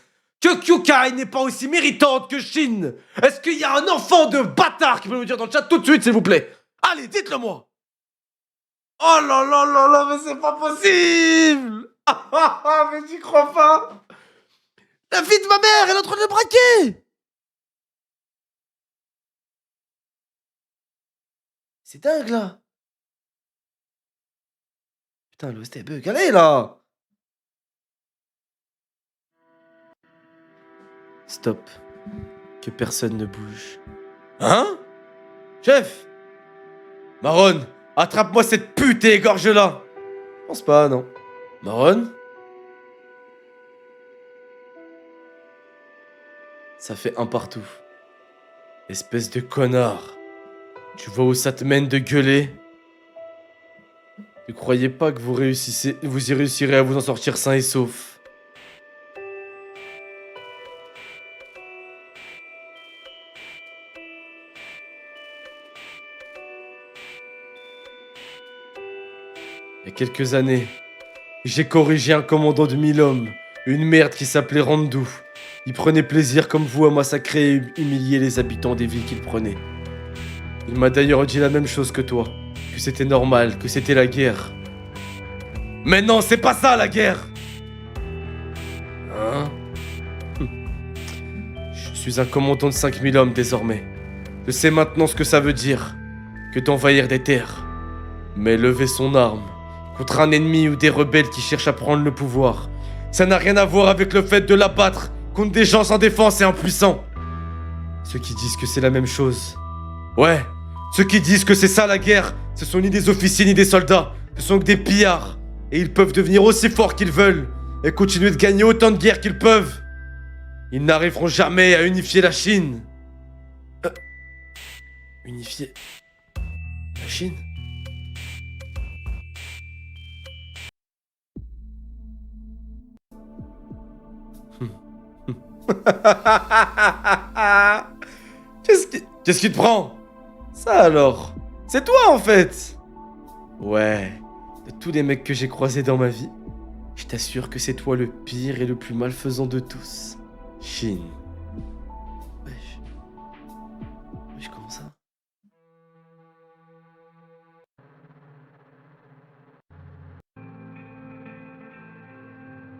Speaker 1: Que Kyukai n'est pas aussi méritante que Shin? Est-ce qu'il y a un enfant de bâtard qui peut me dire dans le chat tout de suite, s'il vous plaît? Allez, dites-le moi! Oh là là là là, mais c'est pas possible! Ah, mais j'y crois pas! La fille de ma mère, elle est en train de le braquer! C'est dingue, là! Putain, l'OST bug, allez, là! Stop. Que personne ne bouge. Hein? Chef! Maron, attrape-moi cette pute et égorge-la! Je pense pas, non. Maron? Ça fait un partout. Espèce de connard. Tu vois où ça te mène de gueuler? Ne croyez pas que vous y réussirez à vous en sortir sain et sauf. Il y a quelques années, j'ai corrigé un commandant de 1000 hommes, une merde qui s'appelait Randu. Il prenait plaisir comme vous à massacrer et humilier les habitants des villes qu'il prenait. Il m'a d'ailleurs dit la même chose que toi, que c'était normal, que c'était la guerre. Mais non, c'est pas ça la guerre! Hein? Je suis un commandant de 5000 hommes désormais. Je sais maintenant ce que ça veut dire, que d'envahir des terres. Mais lever son arme contre un ennemi ou des rebelles qui cherchent à prendre le pouvoir, ça n'a rien à voir avec le fait de l'abattre contre des gens sans défense et impuissants. Ceux qui disent que c'est la même chose. Ouais, ceux qui disent que c'est ça la guerre, ce sont ni des officiers ni des soldats, ce sont que des pillards. Et ils peuvent devenir aussi forts qu'ils veulent et continuer de gagner autant de guerres qu'ils peuvent. Ils n'arriveront jamais à unifier la Chine. Unifier la Chine? Qu'est-ce qui te prend? Ça alors? C'est toi en fait? Ouais, de tous les mecs que j'ai croisés dans ma vie, je t'assure que c'est toi le pire et le plus malfaisant de tous. Shin.
Speaker 2: Wesh. Wesh, comment ça?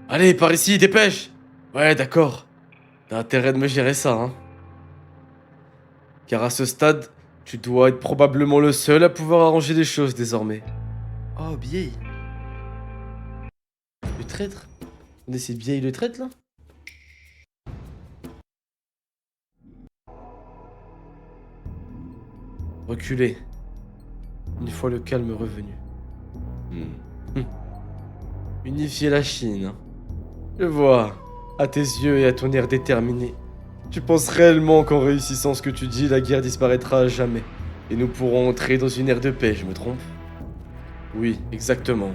Speaker 1: Allez, par ici, dépêche! Ouais, d'accord. T'as intérêt de me gérer ça, hein. Car à ce stade, tu dois être probablement le seul à pouvoir arranger les choses désormais.
Speaker 2: Oh, Biei.
Speaker 1: Le traître? On est ces vieilles le traître là? Reculez. une fois le calme revenu. Hmm. Unifier la Chine, hein. Je vois, à tes yeux et à ton air déterminé. Tu penses réellement qu'en réussissant ce que tu dis, la guerre disparaîtra à jamais, et nous pourrons entrer dans une ère de paix, je me trompe? Oui, exactement.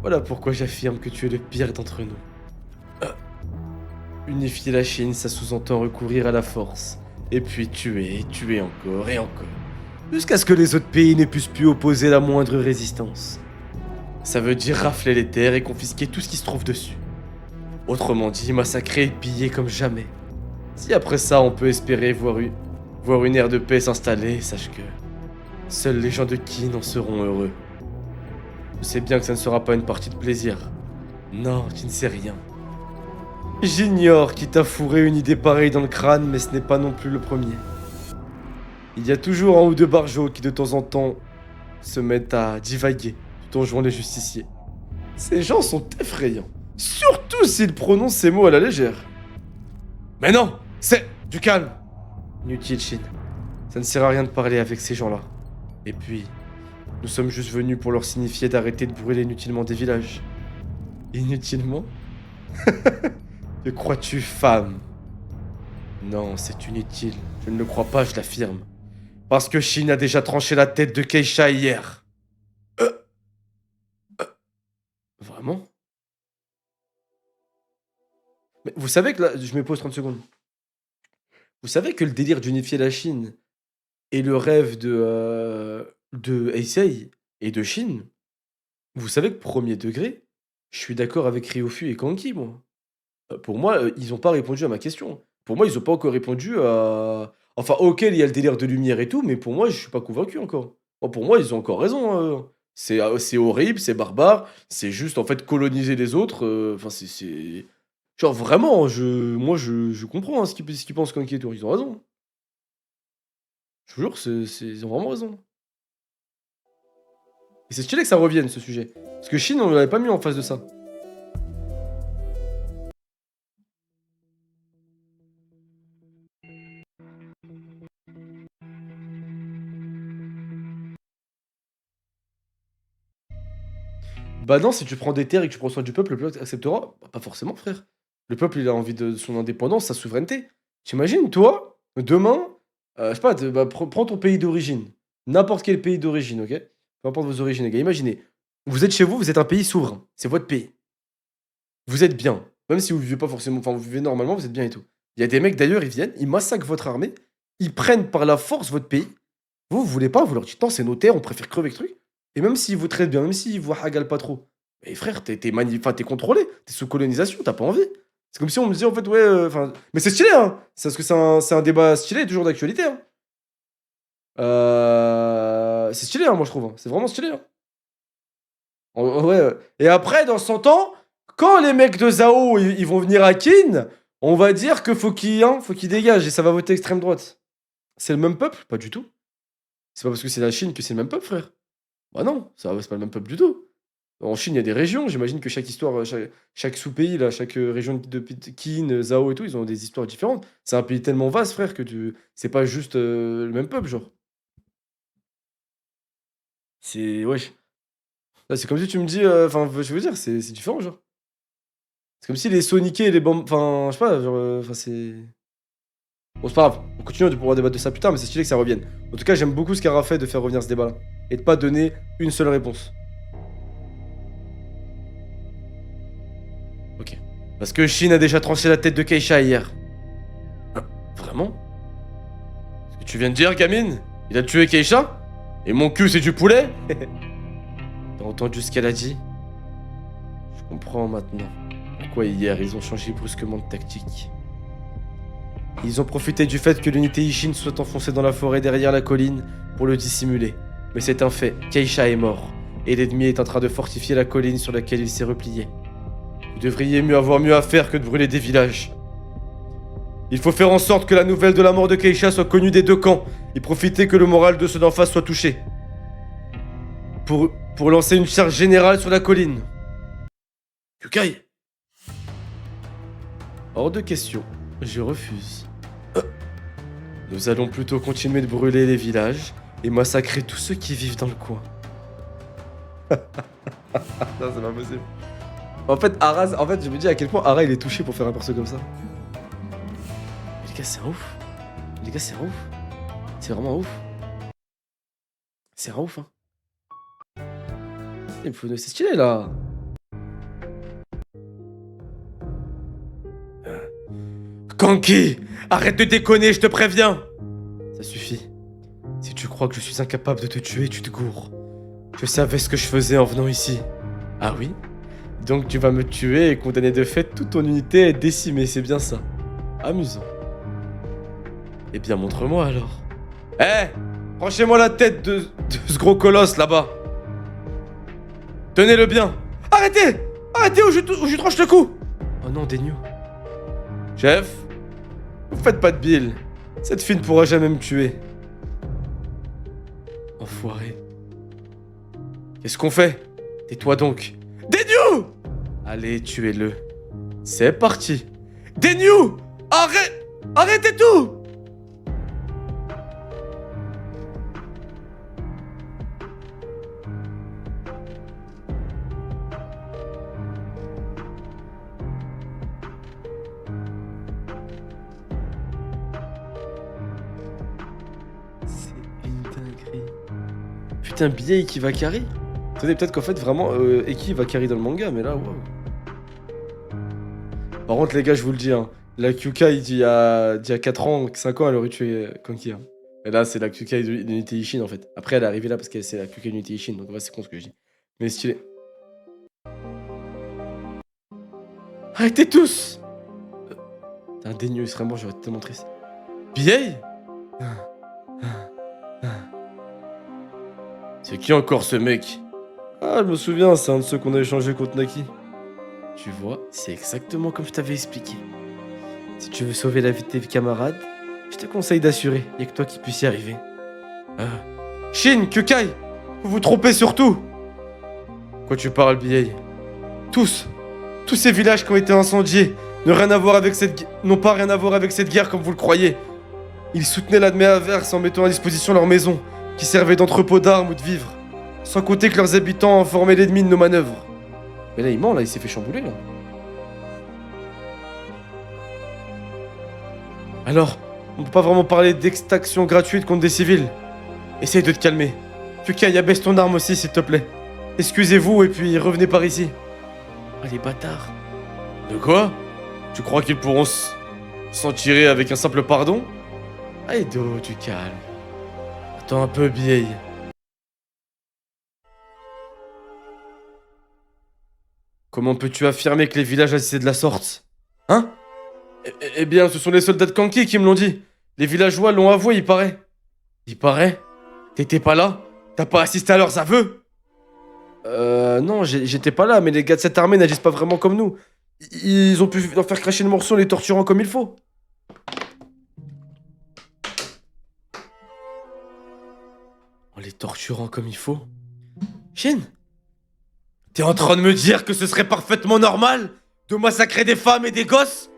Speaker 1: Voilà pourquoi j'affirme que tu es le pire d'entre nous. Unifier la Chine, ça sous-entend recourir à la force, et puis tuer, tuer encore et encore, jusqu'à ce que les autres pays ne puissent plus opposer la moindre résistance. Ça veut dire rafler les terres et confisquer tout ce qui se trouve dessus. Autrement dit, massacrer et piller comme jamais. Si après ça, on peut espérer voir une ère de paix s'installer, sache que seuls les gens de Qin en seront heureux. Je sais bien que ça ne sera pas une partie de plaisir. Non, tu ne sais rien. J'ignore qui t'a fourré une idée pareille dans le crâne, mais ce n'est pas non plus le premier. Il y a toujours un ou deux barjots qui de temps en temps se mettent à divaguer tout en jouant les justiciers. Ces gens sont effrayants, surtout s'ils prononcent ces mots à la légère. Mais non, c'est du calme. Inutile, Shin. Ça ne sert à rien de parler avec ces gens-là. Et puis, nous sommes juste venus pour leur signifier d'arrêter de brûler inutilement des villages. Inutilement? Que crois-tu, femme? Non, c'est inutile. Je ne le crois pas, je l'affirme. Parce que Shin a déjà tranché la tête de Keisha hier. Vraiment? Mais vous savez que là, je me pose 30 secondes. Vous savez que le délire d'unifier la Chine et le rêve de Heisei et de Shin, vous savez que premier degré, je suis d'accord avec Ryofu et Kanki, moi. Pour moi, ils ont pas répondu à ma question. Pour moi, ils ont pas encore répondu à... Enfin, ok, il y a le délire de lumière et tout, mais pour moi, je suis pas convaincu encore. Pour moi, ils ont encore raison. C'est horrible, c'est barbare, c'est juste, en fait, coloniser les autres. Enfin, c'est... Genre, vraiment, moi, je comprends hein, ce qu'ils pensent Kanki et tout. Ils ont raison. Je vous jure, ils ont vraiment raison. Et c'est stylé que ça revienne, ce sujet. Parce que Chine, on l'avait pas mis en face de ça. Bah non, si tu prends des terres et que tu prends soin du peuple, le peuple acceptera. Bah, pas forcément, frère. Le peuple, il a envie de son indépendance, sa souveraineté. T'imagines, toi, demain, je sais pas, prends ton pays d'origine. N'importe quel pays d'origine, ok? Peu importe vos origines, les gars. Imaginez, vous êtes chez vous, vous êtes un pays souverain. C'est votre pays. Vous êtes bien. Même si vous vivez pas forcément, enfin, vous vivez normalement, vous êtes bien et tout. Il y a des mecs d'ailleurs, ils viennent, ils massacrent votre armée, ils prennent par la force votre pays. Vous voulez pas, vous leur dites non, c'est nos terres, on préfère crever avec ce truc. Et même s'ils vous traitent bien, même s'ils vous hagalent pas trop, mais frère, t'es contrôlé, t'es sous colonisation, t'as pas envie. C'est comme si on me disait en fait, ouais, enfin. Mais c'est stylé, hein! C'est parce que c'est un débat stylé, toujours d'actualité, hein. C'est stylé, hein, moi je trouve. Hein. C'est vraiment stylé, hein. Ouais. Et après, dans 100 ans, quand les mecs de Zao ils vont venir à Kin, on va dire que faut qu'ils dégagent et ça va voter extrême droite. C'est le même peuple? Pas du tout. C'est pas parce que c'est la Chine que c'est le même peuple, frère. Bah non, c'est pas le même peuple du tout. En Chine, il y a des régions. J'imagine que chaque histoire, chaque sous-pays, là, chaque région de Qin, Zhao et tout, ils ont des histoires différentes. C'est un pays tellement vaste, frère, que c'est pas juste le même peuple, genre. C'est. Wesh. Là, c'est comme si tu me dis. Enfin, je veux dire, c'est différent, genre. C'est comme si les Soniqués et les bombes. Enfin, je sais pas, genre. Enfin, c'est. Bon, c'est pas grave. On continue de pouvoir débattre de ça plus tard, mais c'est stylé que ça revienne. En tout cas, j'aime beaucoup ce qu'Ara fait de faire revenir ce débat-là. Et de pas donner une seule réponse. Ok. Parce que Shin a déjà tranché la tête de Keisha hier. Hein, vraiment? Ce que tu viens de dire, gamine? Il a tué Keisha? Et mon cul, c'est du poulet? T'as entendu ce qu'elle a dit? Je comprends maintenant pourquoi hier ils ont changé brusquement de tactique. Ils ont profité du fait que l'unité Ishin soit enfoncée dans la forêt derrière la colline pour le dissimuler. Mais c'est un fait, Keisha est mort, et l'ennemi est en train de fortifier la colline sur laquelle il s'est replié. Vous devriez avoir mieux à faire que de brûler des villages. Il faut faire en sorte que la nouvelle de la mort de Keisha soit connue des deux camps, et profiter que le moral de ceux d'en face soit touché. Pour lancer une charge générale sur la colline. Yukai! Hors de question, je refuse. Nous allons plutôt continuer de brûler les villages, et massacrer tous ceux qui vivent dans le coin. Non, c'est pas possible. En fait, Ara, je me dis à quel point Ara il est touché pour faire un perso comme ça. Mais les gars, c'est un ouf. Les gars, c'est un ouf. C'est vraiment ouf. C'est un ouf, hein. Il me faut... C'est stylé, là. Kanki, arrête de déconner, je te préviens. Ça suffit. Si tu crois que je suis incapable de te tuer, tu te gourres. Je savais ce que je faisais en venant ici. Ah oui? Donc tu vas me tuer et condamner de fait toute ton unité à être décimée, c'est bien ça. Amusant. Eh bien, montre-moi alors. Hé! Branchez-moi la tête de ce gros colosse là-bas. Tenez-le bien. Arrêtez! Arrêtez ou je tranche le cou! Oh non, Denyu. Chef, vous faites pas de bile. Cette fille ne pourra jamais me tuer. Enfoiré. Qu'est-ce qu'on fait? Tais-toi donc. Denyu! Allez, tuez-le. C'est parti. Denyu! Arrêtez tout! C'est une dinguerie. Putain, billet qui va carry. Attendez, peut-être qu'en fait, vraiment, Eki va carry dans le manga, mais là, waouh. Par contre, les gars, je vous le dis, hein, la Kyukai, il y a 4 ans, 5 ans, elle aurait tué Kanki. Hein. Et là, c'est la Kyukai d'unité Ishin, en fait. Après, elle est arrivée là parce que c'est la Kyukai d'unité Ishin, donc ouais, c'est con ce que je dis. Mais stylé. Arrêtez tous! T'es un dénieux, il serait mort, j'aurais été tellement triste. Billet? C'est qui encore ce mec? Ah, je me souviens, c'est un de ceux qu'on a échangé contre Naki. Tu vois, c'est exactement comme je t'avais expliqué. Si tu veux sauver la vie de tes camarades, je te conseille d'assurer, y'a que toi qui puisse y arriver. Shin, Kyukai, vous vous trompez surtout. Quoi tu parles, Biei? Tous ces villages qui ont été incendiés n'ont pas rien à voir avec cette guerre comme vous le croyez. Ils soutenaient l'armée adverse en mettant à disposition leurs maisons, qui servaient d'entrepôt d'armes ou de vivres. Sans compter que leurs habitants formaient l'ennemi de nos manœuvres. Mais là, il ment, là, il s'est fait chambouler, là. Alors, on peut pas vraiment parler d'extraction gratuite contre des civils. Essaye de te calmer. Kyukai, abaisse ton arme aussi, s'il te plaît. Excusez-vous, et puis revenez par ici. Ah, les bâtards. De quoi? Tu crois qu'ils pourront s'en tirer avec un simple pardon? Allez, du calme. Attends un peu, vieille. Comment peux-tu affirmer que les villages agissaient de la sorte? Hein? Eh bien, ce sont les soldats de Kanki qui me l'ont dit. Les villageois l'ont avoué, il paraît. Il paraît? T'étais pas là? T'as pas assisté à leurs aveux? Non, j'étais pas là, mais les gars de cette armée n'agissent pas vraiment comme nous. Ils ont pu leur faire cracher le morceau en les torturant comme il faut. En les torturant comme il faut? Shin? T'es en train de me dire que ce serait parfaitement normal de massacrer des femmes et des gosses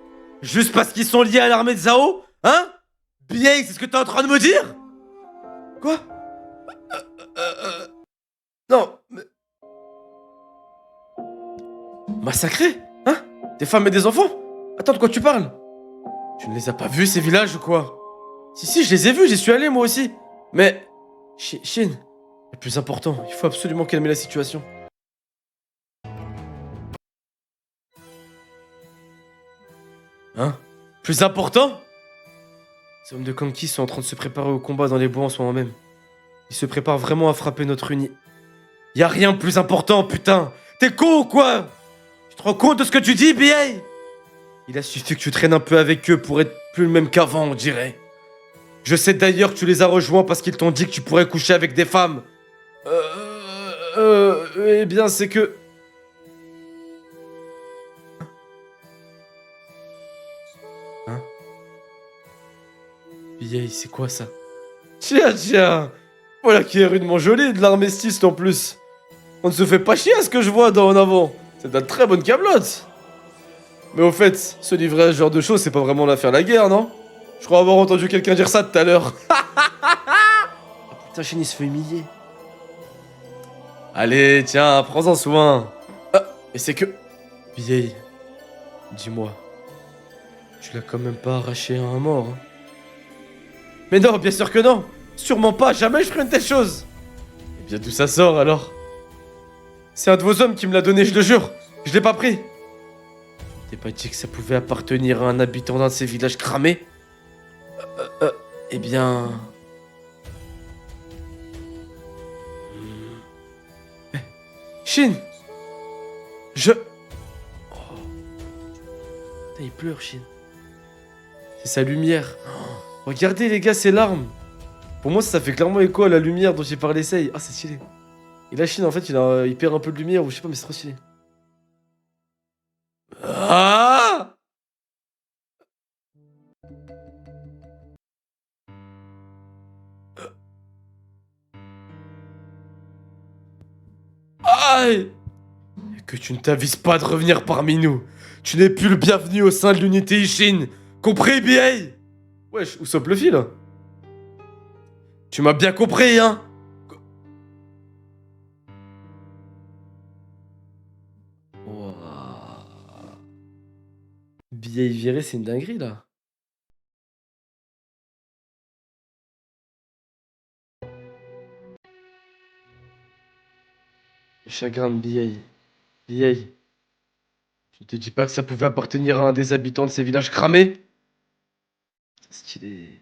Speaker 1: juste parce qu'ils sont liés à l'armée de Zhao? Hein? Biei, c'est ce que t'es en train de me dire? Quoi? Non, mais... Massacrer? Hein? Des femmes et des enfants? Attends, de quoi tu parles? Tu ne les as pas vus, ces villages, ou quoi? Si, je les ai vus, j'y suis allé, moi aussi. Mais... Shin, le plus important, il faut absolument calmer la situation. Hein? Plus important? Ces hommes de Kanki sont en train de se préparer au combat dans les bois en ce moment même. Ils se préparent vraiment à frapper notre uni. Y'a rien de plus important, putain! T'es con ou quoi? Tu te rends compte de ce que tu dis, Biei? Il a suffi que tu traînes un peu avec eux pour être plus le même qu'avant, on dirait. Je sais d'ailleurs que tu les as rejoints parce qu'ils t'ont dit que tu pourrais coucher avec des femmes. Eh bien, c'est que... Hein? Biei, c'est quoi ça? Tiens! Voilà qui est rudement joli, de l'armistice en plus. On ne se fait pas chier à ce que je vois en avant. C'est de la très bonne câblotte. Mais au fait, se livrer à ce genre de choses, c'est pas vraiment la faire la guerre, non? Je crois avoir entendu quelqu'un dire ça tout à l'heure.
Speaker 2: Putain, Shin, il se fait humilier.
Speaker 1: Allez, tiens, prends-en soin. Ah, et c'est que... Vieille, dis-moi, tu l'as quand même pas arraché à un mort, hein? Mais non, bien sûr que non. Sûrement pas, jamais je ferai une telle chose. Eh bien, d'où ça sort, alors? C'est un de vos hommes qui me l'a donné, je le jure. Je l'ai pas pris. T'es pas dit que ça pouvait appartenir à un habitant d'un de ces villages cramés? Eh bien... Shin! Je... Oh. Putain, il pleure, Shin. C'est sa lumière. Oh, regardez, les gars, ses larmes. Pour moi, ça fait clairement écho à la lumière dont j'ai parlé Sei. Ah, c'est stylé. Et là, Shin, en fait, il perd un peu de lumière, ou je sais pas, mais c'est trop stylé. Ah! Aïe! Que tu ne t'avises pas de revenir parmi nous. Tu n'es plus le bienvenu au sein de l'unité Ishin. Compris, BA? Wesh, où saute le fil? Tu m'as bien compris, hein? Ouah. BA viré, c'est une dinguerie, là. Le chagrin de BA. BA. Tu te dis pas que ça pouvait appartenir à un des habitants de ces villages cramés? Stylé.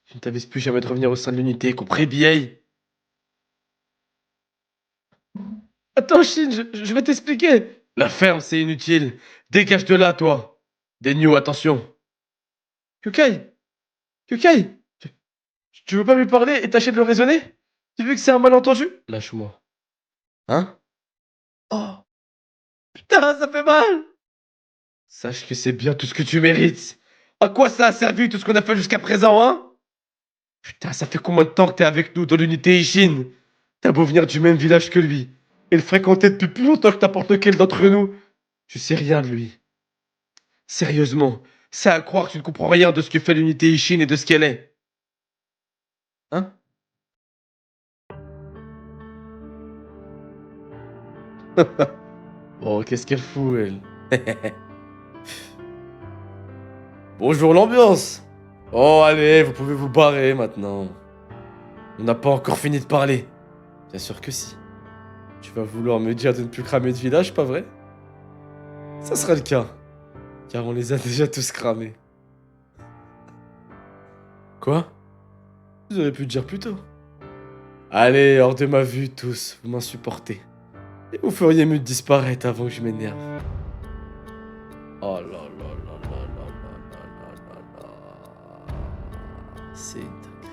Speaker 1: Tu ne t'avises plus jamais de revenir au sein de l'unité, compris, BA? Attends, Shin, je vais t'expliquer. La ferme, c'est inutile. Dégage de là, toi. Denyu, attention. Kukai, Kukai, tu veux pas lui parler et tâcher de le raisonner? Tu veux que c'est un malentendu? Lâche-moi. Hein? Oh, putain, ça fait mal. Sache que c'est bien tout ce que tu mérites. À quoi ça a servi tout ce qu'on a fait jusqu'à présent, hein? Putain, ça fait combien de temps que t'es avec nous dans l'unité Ishin? T'as beau venir du même village que lui, et le fréquenter depuis plus longtemps que n'importe lequel d'entre nous. Tu sais rien de lui. Sérieusement, c'est à croire que tu ne comprends rien de ce que fait l'unité Ishin et de ce qu'elle est. Hein? Bon, qu'est-ce qu'elle fout, elle? Bonjour l'ambiance. Oh, allez, vous pouvez vous barrer maintenant. On n'a pas encore fini de parler. Bien sûr que si. Tu vas vouloir me dire de ne plus cramer de village, pas vrai? Ça sera le cas. Car on les a déjà tous cramés. Quoi? Vous auriez pu le dire plus tôt. Allez, hors de ma vue, tous. Vous m'insupportez. Et vous feriez mieux de disparaître avant que je m'énerve. Oh là là là là là là là là là. C'est une dinguerie.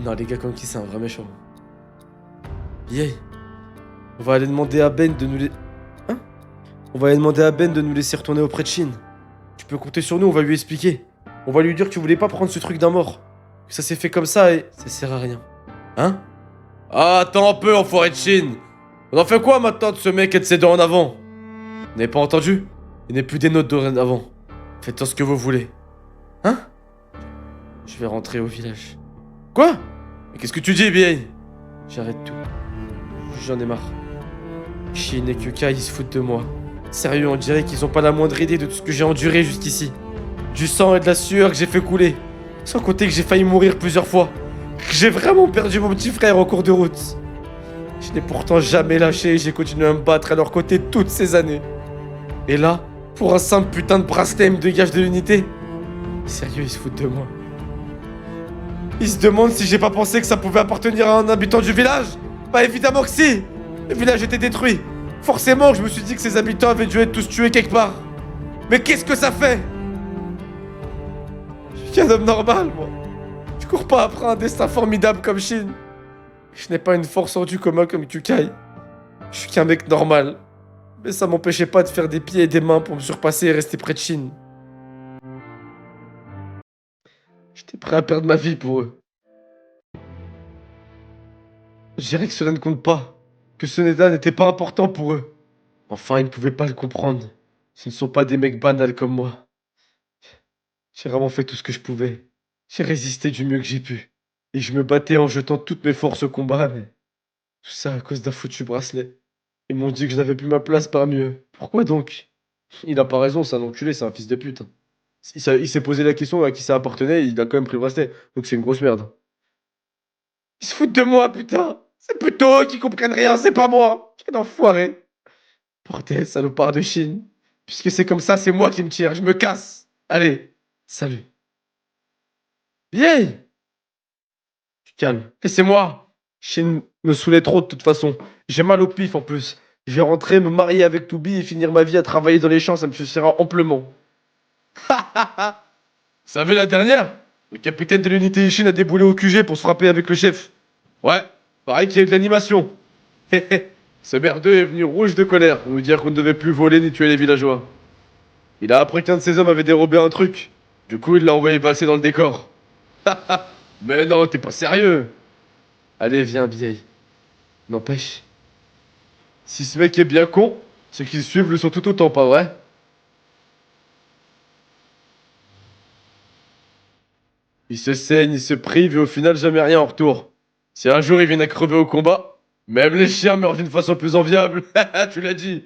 Speaker 1: Non, les gars, comme qui, c'est un vrai méchant. Yay. On va aller demander à Ben de nous les... Hein? On va aller demander à Ben de nous laisser retourner auprès de Shin. Tu peux compter sur nous, on va lui expliquer. On va lui dire que tu voulais pas prendre ce truc d'un mort. Que ça s'est fait comme ça et ça sert à rien. Hein? Ah, attends un peu, enfoiré de Shin. On en fait quoi maintenant de ce mec et de ses deux en avant? Vous n'avez pas entendu? Il n'est plus des nôtres dorénavant. Faites ce que vous voulez. Hein? Je vais rentrer au village. Quoi? Mais qu'est-ce que tu dis, bien? J'arrête tout. J'en ai marre. Shin et Kyuka, ils se foutent de moi. Sérieux, on dirait qu'ils ont pas la moindre idée de tout ce que j'ai enduré jusqu'ici. Du sang et de la sueur que j'ai fait couler. Sans compter que j'ai failli mourir plusieurs fois. Que j'ai vraiment perdu mon petit frère en cours de route. Je n'ai pourtant jamais lâché et j'ai continué à me battre à leur côté toutes ces années. Et là, pour un simple putain de bracelet, ils me dégagent de l'unité. Sérieux, ils se foutent de moi. Ils se demandent si j'ai pas pensé que ça pouvait appartenir à un habitant du village. Bah évidemment que si. Le village était détruit. Forcément, je me suis dit que ses habitants avaient dû être tous tués quelque part. Mais qu'est-ce que ça fait? Je suis qu'un homme normal, moi. Je cours pas après un destin formidable comme Shin. Je n'ai pas une force hors du commun comme Kukai. Je suis qu'un mec normal. Mais ça m'empêchait pas de faire des pieds et des mains pour me surpasser et rester près de Shin. J'étais prêt à perdre ma vie pour eux. Je dirais que cela ne compte pas. Que ce n'était pas important pour eux. Enfin, ils ne pouvaient pas le comprendre. Ce ne sont pas des mecs banals comme moi. J'ai vraiment fait tout ce que je pouvais. J'ai résisté du mieux que j'ai pu. Et je me battais en jetant toutes mes forces au combat, mais tout ça à cause d'un foutu bracelet. Ils m'ont dit que je n'avais plus ma place parmi eux. Pourquoi donc? Il a pas raison, c'est un enculé, c'est un fils de pute. Il s'est posé la question à qui ça appartenait, il a quand même pris le bracelet. Donc c'est une grosse merde. Ils se foutent de moi, putain! C'est plutôt eux qui comprennent rien, c'est pas moi! Quel enfoiré! Bordel, salopard de Chine. Puisque c'est comme ça, c'est moi qui me tire, je me casse! Allez, salut. Vieille! Tu calmes. Laissez-moi! Chine me saoulait trop de toute façon. J'ai mal au pif en plus. Je vais rentrer, me marier avec Toubi et finir ma vie à travailler dans les champs, ça me suffira amplement. Vous savez la dernière? Le capitaine de l'unité Ishin a déboulé au QG pour se frapper avec le chef. Ouais, pareil qu'il y a eu de l'animation. Ce merdeux est venu rouge de colère pour nous dire qu'on ne devait plus voler ni tuer les villageois. Il a appris qu'un de ses hommes avait dérobé un truc. Du coup, il l'a envoyé passer dans le décor. Mais non, t'es pas sérieux. Allez, viens, vieille. N'empêche, si ce mec est bien con, ceux qui le suivent le sont tout autant, pas vrai? Il se saigne, il se prive et au final jamais rien en retour. Si un jour ils viennent à crever au combat, même les chiens meurent d'une façon plus enviable. Tu l'as dit.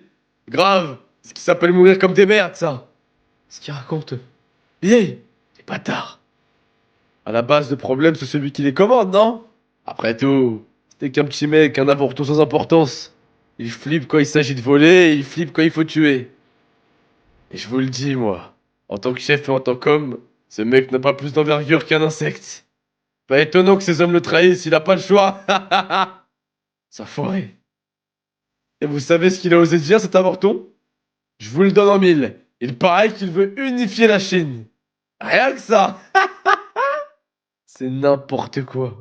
Speaker 1: Grave. Ce qui s'appelle mourir comme des merdes, ça. Ce qu'il raconte. Vieille. Des bâtards. À la base, le problème, c'est celui qui les commande, non? Après tout, c'était qu'un petit mec, un avorton sans importance. Il flippe quand il s'agit de voler et il flippe quand il faut tuer. Et je vous le dis, moi, en tant que chef et en tant qu'homme, ce mec n'a pas plus d'envergure qu'un insecte. Pas étonnant que ces hommes le trahissent, il a pas le choix. Ça forêt. Et vous savez ce qu'il a osé dire, cet avorton? Je vous le donne en mille. Il paraît qu'il veut unifier la Chine. Rien que ça. C'est n'importe quoi.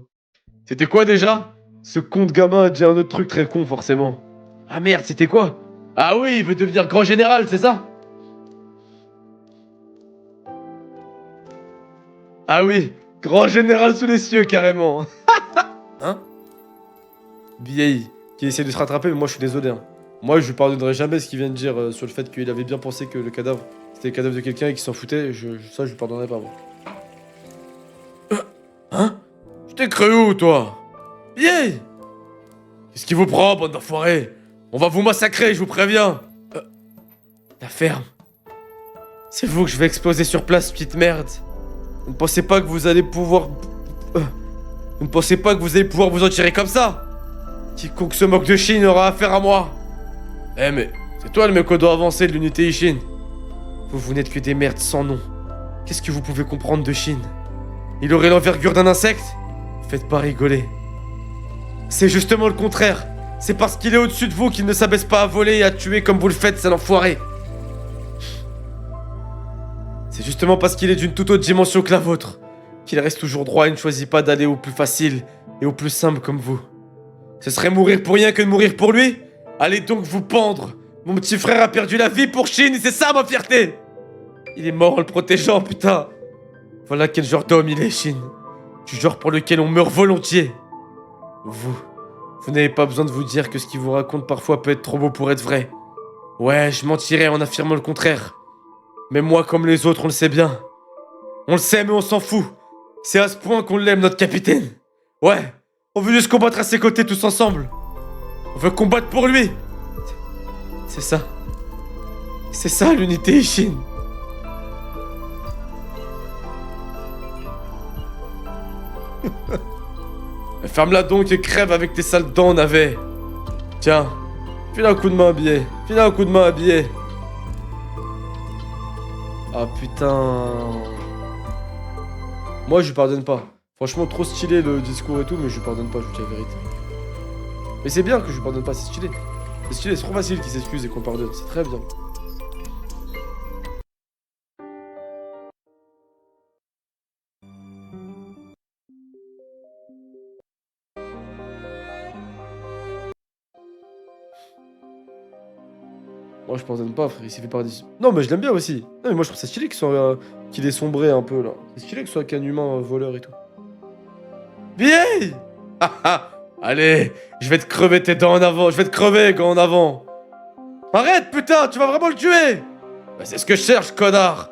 Speaker 1: C'était quoi déjà? Ce con de gamin a dit un autre truc très con, forcément. Ah merde, c'était quoi? Ah oui, il veut devenir grand général, c'est ça? Ah oui, grand général sous les cieux, carrément. Hein? Vieille, qui essaie de se rattraper, mais moi je suis désolé. Hein. Moi je lui pardonnerai jamais ce qu'il vient de dire sur le fait qu'il avait bien pensé que le cadavre c'était le cadavre de quelqu'un et qu'il s'en foutait. Ça je lui pardonnerai pas, moi. Hein? Je t'ai cru où, toi? Vieille! Qu'est-ce qui vous prend, bande d'enfoirés? On va vous massacrer, je vous préviens! La ferme. C'est vous que je vais exploser sur place, petite merde. Vous ne pensez pas que vous allez pouvoir. Vous ne pensez pas que vous allez pouvoir vous en tirer comme ça? Quiconque se moque de Chine aura affaire à moi. Eh mais, c'est toi le mec au doigt avancé de l'unité Ishin. Vous n'êtes que des merdes sans nom. Qu'est-ce que vous pouvez comprendre de Chine? Il aurait l'envergure d'un insecte? Faites pas rigoler. C'est justement le contraire. C'est parce qu'il est au-dessus de vous qu'il ne s'abaisse pas à voler et à tuer comme vous le faites, sale enfoiré. C'est justement parce qu'il est d'une toute autre dimension que la vôtre qu'il reste toujours droit et ne choisit pas d'aller au plus facile et au plus simple comme vous. Ce serait mourir pour rien que de mourir pour lui? Allez donc vous pendre. Mon petit frère a perdu la vie pour Chine et c'est ça ma fierté. Il est mort en le protégeant, putain. Voilà quel genre d'homme il est, Chine. Du genre pour lequel on meurt volontiers. Vous n'avez pas besoin de vous dire que ce qu'il vous raconte parfois peut être trop beau pour être vrai. Ouais, je mentirais en affirmant le contraire. Mais moi, comme les autres, on le sait bien. On le sait, mais on s'en fout. C'est à ce point qu'on l'aime, notre capitaine. Ouais, on veut juste combattre à ses côtés tous ensemble. On veut combattre pour lui. C'est ça. C'est ça, l'unité Ishin. Ferme-la donc et crève avec tes sales dents, navet. Tiens, file un coup de main à billet. File un coup de main à billet. Ah putain. Moi je lui pardonne pas. Franchement trop stylé le discours et tout, mais je lui pardonne pas, je vous dis la vérité. Mais c'est bien que je lui pardonne pas, c'est stylé. C'est stylé, c'est trop facile qu'il s'excuse et qu'on pardonne, c'est très bien. Moi je pardonne pas, frère, il s'est fait par des... Non mais je l'aime bien aussi. Non mais moi je trouve ça stylé qu'il ait sombré un peu là. C'est stylé que ce soit qu'un humain voleur et tout. Vieille. Allez, je vais te crever tes dents en avant, je vais te crever quand en avant. Arrête, putain, tu vas vraiment le tuer! Bah, c'est ce que je cherche, connard!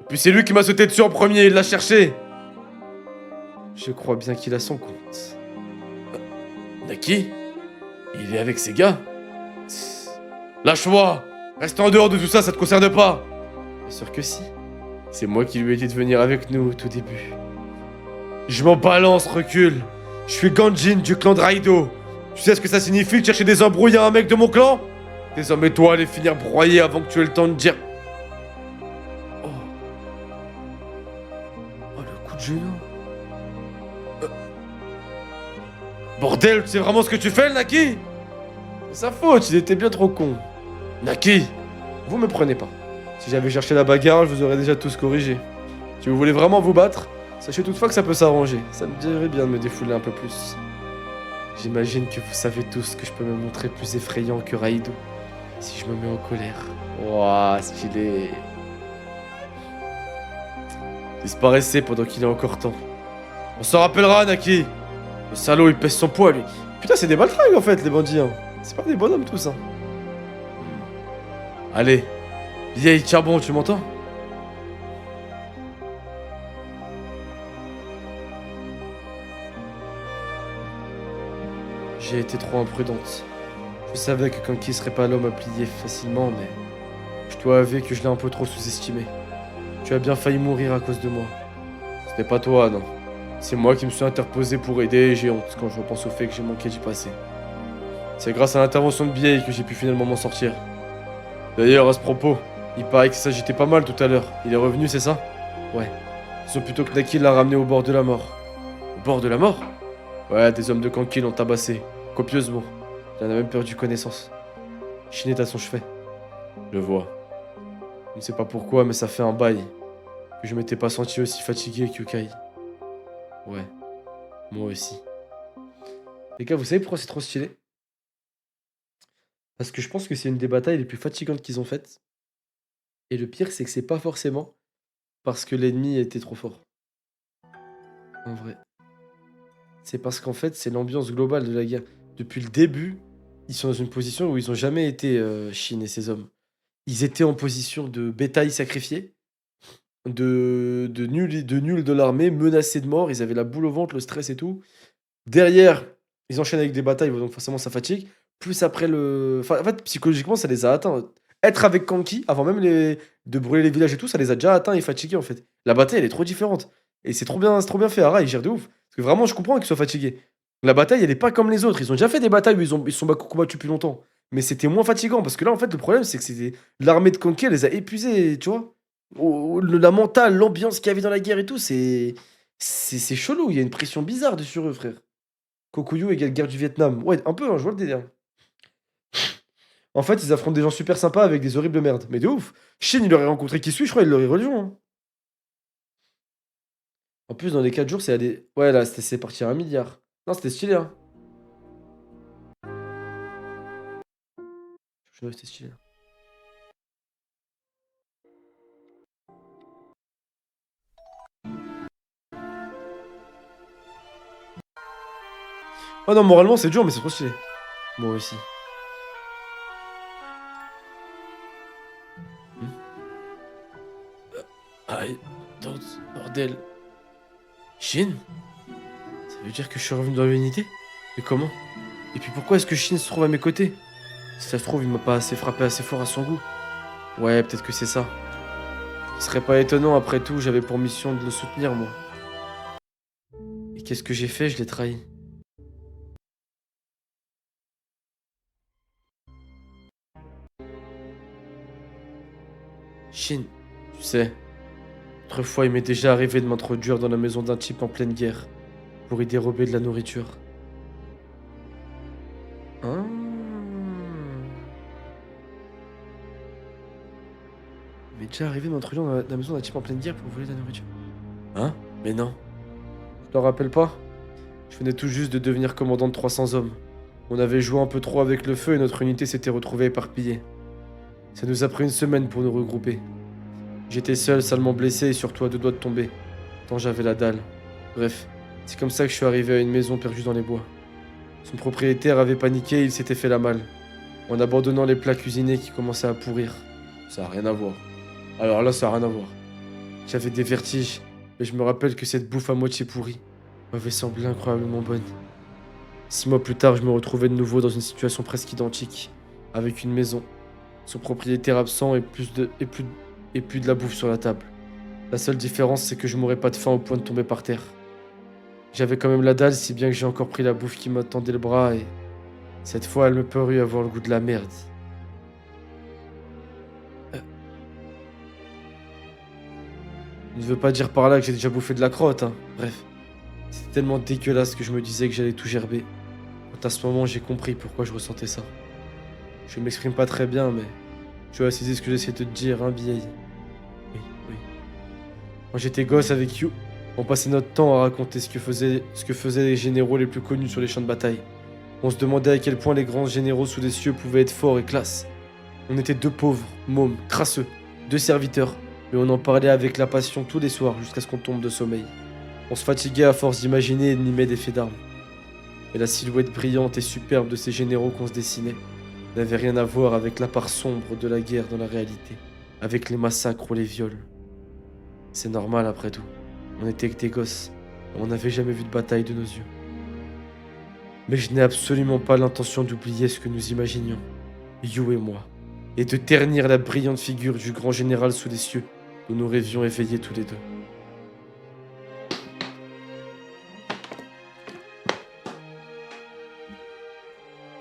Speaker 1: Et puis c'est lui qui m'a sauté dessus en premier, il l'a cherché! Je crois bien qu'il a son compte. Naki? Il est avec ses gars? Lâche-moi! Reste en dehors de tout ça, ça te concerne pas! Bien sûr que si. C'est moi qui lui ai dit de venir avec nous au tout début. Je m'en balance, recule! Je suis Ganjin du clan de Raido! Tu sais ce que ça signifie de chercher des embrouilles à un mec de mon clan? Désormais toi, allez finir broyé avant que tu aies le temps de dire... Oh... Oh, le coup de genou... Bordel, tu sais vraiment ce que tu fais, le Naki? C'est sa faute, il était bien trop con. Naki, vous me prenez pas. Si j'avais cherché la bagarre, je vous aurais déjà tous corrigé. Si vous voulez vraiment vous battre, sachez toutefois que ça peut s'arranger. Ça me dirait bien de me défouler un peu plus. J'imagine que vous savez tous que je peux me montrer plus effrayant que Raido. Si je me mets en colère. Ouah, stylé. Disparaissez pendant qu'il est encore temps. On s'en rappellera, Naki. Le salaud, il pèse son poids, lui. Putain, c'est des baltringues, en fait, les bandits. Hein. C'est pas des bonhommes, tout ça. Allez. Vieille charbon, tu m'entends? J'ai été trop imprudente. Je savais que Kanki serait pas l'homme à plier facilement, mais... Je dois avouer que je l'ai un peu trop sous-estimé. Tu as bien failli mourir à cause de moi. Ce n'est pas toi, non. C'est moi qui me suis interposé pour aider et j'ai honte quand je repense au fait que j'ai manqué d'y passer. C'est grâce à l'intervention de Biei que j'ai pu finalement m'en sortir. D'ailleurs, à ce propos, il paraît que ça s'agitait pas mal tout à l'heure. Il est revenu, c'est ça? Ouais. Sauf plutôt que Naki l'a ramené au bord de la mort. Au bord de la mort? Ouais, des hommes de Kanki l'ont tabassé. Copieusement. Il en a même perdu connaissance. Shin est à son chevet. Je vois. Je ne sais pas pourquoi, mais ça fait un bail que je m'étais pas senti aussi fatigué qu'Ukai. Ouais, moi aussi. Les gars, vous savez pourquoi c'est trop stylé? Parce que je pense que c'est une des batailles les plus fatigantes qu'ils ont faites. Et le pire, c'est que c'est pas forcément parce que l'ennemi était trop fort. En vrai. C'est parce qu'en fait, c'est l'ambiance globale de la guerre. Depuis le début, ils sont dans une position où ils ont jamais été Shin et ses hommes. Ils étaient en position de bétail sacrifié, de nuls de l'armée, menacés de mort. Ils avaient la boule au ventre, le stress et tout. Derrière, ils enchaînent avec des batailles, donc forcément ça fatigue. Plus après le... Enfin, en fait, psychologiquement, ça les a atteints. Être avec Kanki, avant même de brûler les villages et tout, ça les a déjà atteints et fatigués, en fait. La bataille, elle est trop différente. Et c'est trop bien fait. Ara, il gère de ouf. Parce que vraiment, je comprends qu'ils soient fatigués. La bataille, elle est pas comme les autres. Ils ont déjà fait des batailles où ils se sont combattus depuis longtemps. Mais c'était moins fatigant. Parce que là, en fait, le problème, c'est que c'était l'armée de Kanki, elle les a épuisés, tu vois. La mentale, l'ambiance qu'il y avait dans la guerre et tout, c'est chelou. Il y a une pression bizarre sur eux, frère. Kokuyu égale guerre du Vietnam. Ouais, un peu, hein, je vois le délire. En fait, ils affrontent des gens super sympas avec des horribles merdes. Mais de ouf. Shin, il aurait rencontré qui suit, je crois, il l'aurait rejoint. Hein. En plus, dans les 4 jours, c'est aller. Ouais, là, c'est parti à 1 milliard. Non, c'était stylé, hein. Je trouvais que c'était stylé. Oh non, moralement, c'est dur, mais c'est trop stylé. Moi aussi. Aïe, bordel. Shin? Ça veut dire que je suis revenu dans l'unité? Mais comment? Et puis pourquoi est-ce que Shin se trouve à mes côtés? Si ça se trouve, il m'a pas assez frappé assez fort à son goût. Ouais, peut-être que c'est ça. Ce serait pas étonnant, après tout, j'avais pour mission de le soutenir, moi. Et qu'est-ce que j'ai fait? Je l'ai trahi. Shin, tu sais, autrefois il m'est déjà arrivé de m'introduire dans la maison d'un type en pleine guerre pour y dérober de la nourriture. Hein? Il m'est déjà arrivé de m'introduire dans la maison d'un type en pleine guerre pour voler de la nourriture. Hein? Mais non. Tu t'en rappelles pas? Je venais tout juste de devenir commandant de 300 hommes. On avait joué un peu trop avec le feu et notre unité s'était retrouvée éparpillée. Ça nous a pris une semaine pour nous regrouper. J'étais seul, salement blessé et surtout à 2 doigts de tomber, tant j'avais la dalle. Bref, c'est comme ça que je suis arrivé à une maison perdue dans les bois. Son propriétaire avait paniqué et il s'était fait la malle. en abandonnant les plats cuisinés qui commençaient à pourrir. Ça a rien à voir. Alors là, ça a rien à voir. J'avais des vertiges, mais je me rappelle que cette bouffe à moitié pourrie m'avait semblé incroyablement bonne. 6 mois plus tard, je me retrouvais de nouveau dans une situation presque identique, avec une maison, son propriétaire absent et plus de la bouffe sur la table. La seule différence, c'est que je m'aurais pas de faim au point de tomber par terre. J'avais quand même la dalle, si bien que j'ai encore pris la bouffe qui m'a tendu le bras et cette fois, elle me parut avoir le goût de la merde. Je ne veux pas dire par là que j'ai déjà bouffé de la crotte, hein. Bref, c'était tellement dégueulasse que je me disais que j'allais tout gerber. Quand à ce moment, j'ai compris pourquoi je ressentais ça. Je m'exprime pas très bien, mais tu as saisi ce que j'essaie de te dire, hein, vieille. Oui, oui. Quand j'étais gosse avec You, on passait notre temps à raconter ce que faisaient les généraux les plus connus sur les champs de bataille. On se demandait à quel point les grands généraux sous les cieux pouvaient être forts et classe. On était deux pauvres, mômes, crasseux, deux serviteurs, mais on en parlait avec la passion tous les soirs jusqu'à ce qu'on tombe de sommeil. On se fatiguait à force d'imaginer et de mimer des faits d'armes. Et la silhouette brillante et superbe de ces généraux qu'on se dessinait n'avait rien à voir avec la part sombre de la guerre dans la réalité, avec les massacres ou les viols. C'est normal après tout, on était que des gosses, et on n'avait jamais vu de bataille de nos yeux. Mais je n'ai absolument pas l'intention d'oublier ce que nous imaginions, You et moi, et de ternir la brillante figure du grand général sous les cieux, où nous rêvions éveillés tous les deux.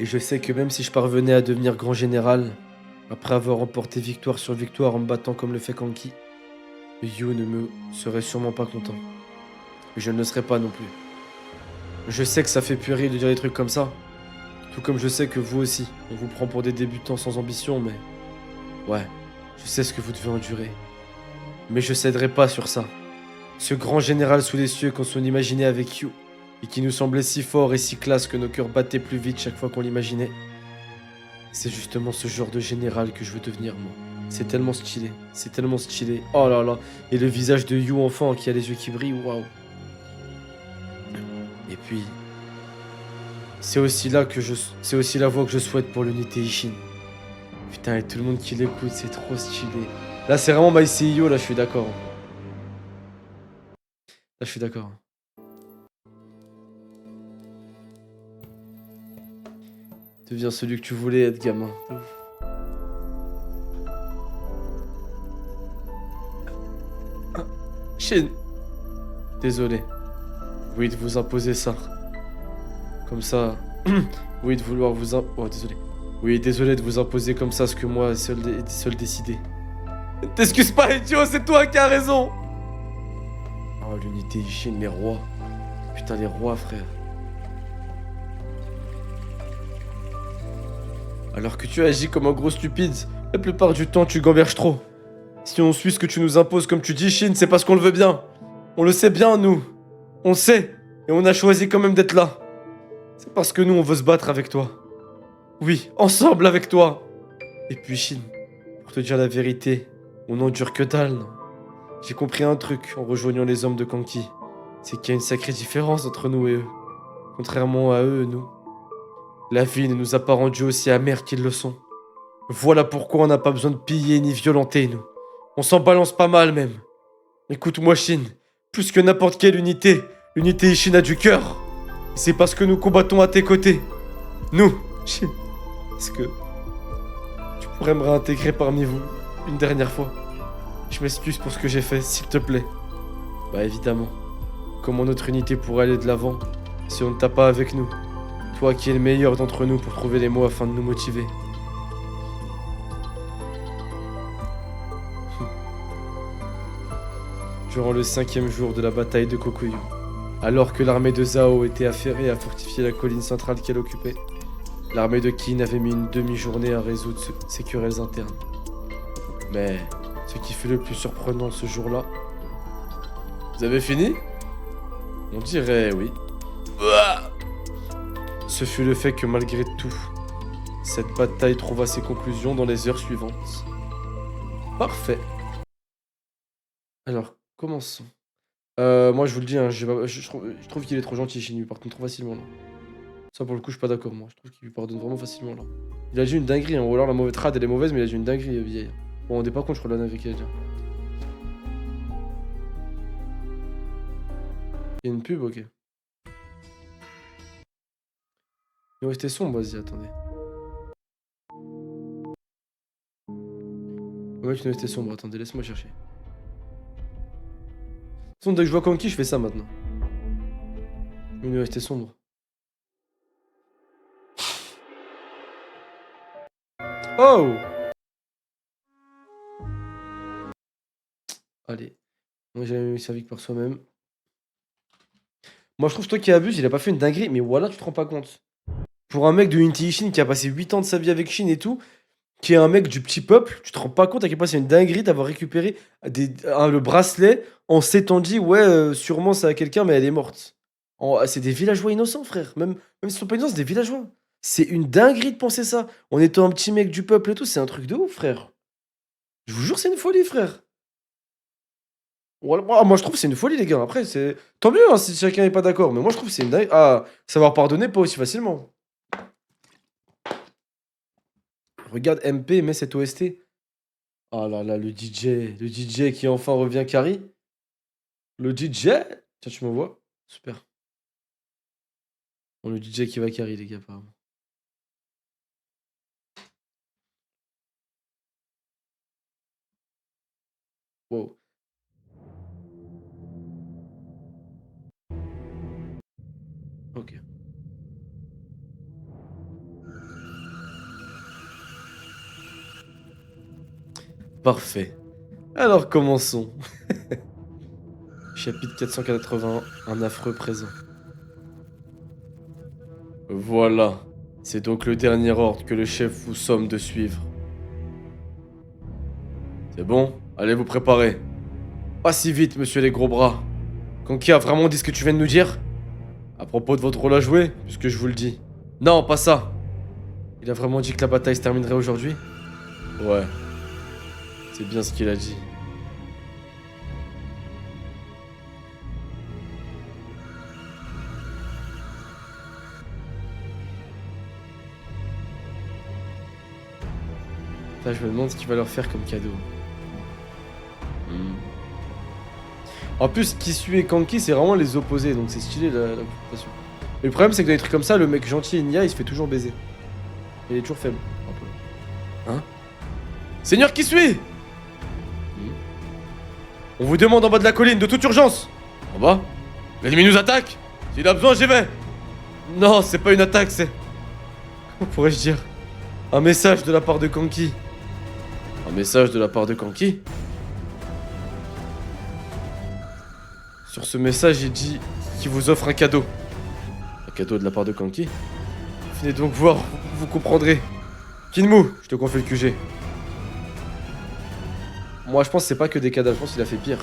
Speaker 1: Et je sais que même si je parvenais à devenir grand général, après avoir remporté victoire sur victoire en me battant comme le fait Kanki, You ne me serait sûrement pas content. Et je ne le serais pas non plus. Je sais que ça fait puéril de dire des trucs comme ça, tout comme je sais que vous aussi, on vous prend pour des débutants sans ambition, mais... Ouais, je sais ce que vous devez endurer. Mais je céderai pas sur ça. Ce grand général sous les cieux qu'on s'en imaginait avec You, et qui nous semblait si fort et si classe que nos cœurs battaient plus vite chaque fois qu'on l'imaginait. C'est justement ce genre de général que je veux devenir, moi. C'est tellement stylé, c'est tellement stylé. Oh là là, et le visage de You enfant qui a les yeux qui brillent, waouh. Et puis, c'est aussi la voix que je souhaite pour l'unité Ishin. Putain, et tout le monde qui l'écoute, c'est trop stylé. Là, c'est vraiment My CEO, là, je suis d'accord. Là, je suis d'accord. Deviens celui que tu voulais être, gamin. Shin. Désolé. Oui, de vous imposer ça. Comme ça. Oui, de vouloir vous oh, désolé. Oui, désolé de vous imposer comme ça ce que moi seul décidé. T'excuses pas, idiot, c'est toi qui as raison. Oh, l'unité Ishin, les rois. Putain, les rois, frère. Alors que tu agis comme un gros stupide, la plupart du temps, tu gamberges trop. Si on suit ce que tu nous imposes comme tu dis, Shin, c'est parce qu'on le veut bien. On le sait bien, nous. On le sait. Et on a choisi quand même d'être là. C'est parce que nous, on veut se battre avec toi. Oui, ensemble avec toi. Et puis, Shin, pour te dire la vérité, on n'endure que dalle, non. J'ai compris un truc en rejoignant les hommes de Kanki. C'est qu'il y a une sacrée différence entre nous et eux. Contrairement à eux, nous. La vie ne nous a pas rendus aussi amers qu'ils le sont. Voilà pourquoi on n'a pas besoin de piller ni violenter, nous. On s'en balance pas mal, même. Écoute-moi, Shin. Plus que n'importe quelle unité, l'unité Ishin a du cœur. Et c'est parce que nous combattons à tes côtés. Nous, Shin. Est-ce que tu pourrais me réintégrer parmi vous une dernière fois? Je m'excuse pour ce que j'ai fait, s'il te plaît. Bah évidemment. Comment notre unité pourrait aller de l'avant si on ne t'a pas avec nous? Toi qui es le meilleur d'entre nous pour trouver les mots afin de nous motiver. Durant le 5e jour de la bataille de Kokuyu, alors que l'armée de Zhao était affairée à fortifier la colline centrale qu'elle occupait, l'armée de Qin avait mis une demi-journée à résoudre ses querelles internes. Mais ce qui fut le plus surprenant ce jour-là... Vous avez fini? On dirait oui. Ce fut le fait que malgré tout, cette bataille trouva ses conclusions dans les heures suivantes. Parfait. Alors, commençons. Moi je vous le dis, hein, je trouve qu'il est trop gentil, Shinju, par contre trop facilement. Non. Ça, pour le coup, je suis pas d'accord, moi. Je trouve qu'il lui pardonne vraiment facilement, là. Il a dit une dinguerie, hein. Ou alors la mauvaise trad, elle est mauvaise, mais il a dit une dinguerie, vieille. Vous vous rendez pas compte, je crois, de la dinguerie qu'il a dit. Il y a une pub, ok. Il va rester sombre, vas-y, attendez. Le mec, il va rester sombre, attendez, laisse-moi chercher. De toute façon, dès que je vois Kanki, je fais ça maintenant. Il va rester sombre. Oh! Allez. Moi, j'ai jamais eu sa vie que par soi-même. Moi, je trouve toi qui abuse, il a pas fait une dinguerie, mais voilà, tu te rends pas compte. Pour un mec de Inti Ishin qui a passé 8 ans de sa vie avec Shin et tout, qui est un mec du petit peuple, tu te rends pas compte à quel point c'est une dinguerie d'avoir récupéré le bracelet en s'étant dit, ouais, sûrement c'est à quelqu'un, mais elle est morte. C'est des villageois innocents, frère. Même s'ils sont pas innocents, c'est des villageois. C'est une dinguerie de penser ça. En étant un petit mec du peuple et tout, c'est un truc de ouf, frère. Je vous jure, c'est une folie, frère. Voilà, moi, je trouve que c'est une folie, les gars. Après, c'est tant mieux hein, si chacun n'est pas d'accord. Mais moi, je trouve que c'est une dingue. Ah, savoir pardonner, pas aussi facilement. Regarde MP, met cette OST. Ah là là, le DJ qui enfin revient carry. Le DJ. Tiens, tu m'envoies. Super. Bon, le DJ qui va carry, les gars, apparemment. Wow. Ok. Parfait. Alors commençons. Chapitre 481, un affreux présent. Voilà. C'est donc le dernier ordre que le chef vous somme de suivre. C'est bon? Allez vous préparer. Pas si vite, monsieur les gros bras. Kanki a vraiment dit ce que tu viens de nous dire? À propos de votre rôle à jouer, puisque je vous le dis. Non, pas ça. Il a vraiment dit que la bataille se terminerait aujourd'hui? Ouais. C'est bien ce qu'il a dit. Là, je me demande ce qu'il va leur faire comme cadeau. En plus, Kisui et Kanki, c'est vraiment les opposés, donc c'est stylé la confrontation. Mais le problème, c'est que dans des trucs comme ça, le mec gentil et Nya, il se fait toujours baiser. Il est toujours faible. Un peu. Hein? Seigneur Kisui! On vous demande en bas de la colline, de toute urgence! En bas? L'ennemi nous attaque! S'il a besoin, j'y vais! Non, c'est pas une attaque, c'est... Comment pourrais-je dire? Un message de la part de Kanki. Un message de la part de Kanki? Sur ce message, il dit qu'il vous offre un cadeau. Un cadeau de la part de Kanki? Venez donc voir, vous comprendrez. Kinmu, je te confie le QG. Moi, je pense que c'est pas que des cadavres, je pense qu'il a fait pire.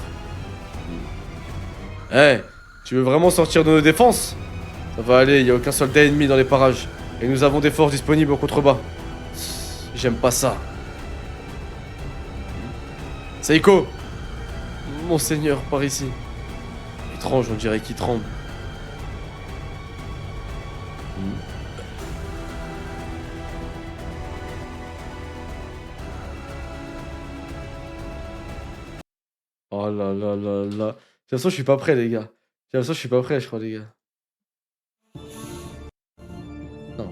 Speaker 1: Eh, tu veux vraiment sortir de nos défenses? Ça va aller, y a aucun soldat ennemi dans les parages. Et nous avons des forces disponibles au contrebas. J'aime pas ça. Seiko! Monseigneur, par ici. Étrange, on dirait qu'il tremble. Oh là là là là. J'ai l'impression que je suis pas prêt, les gars. J'ai l'impression que je suis pas prêt, je crois, les gars. Non.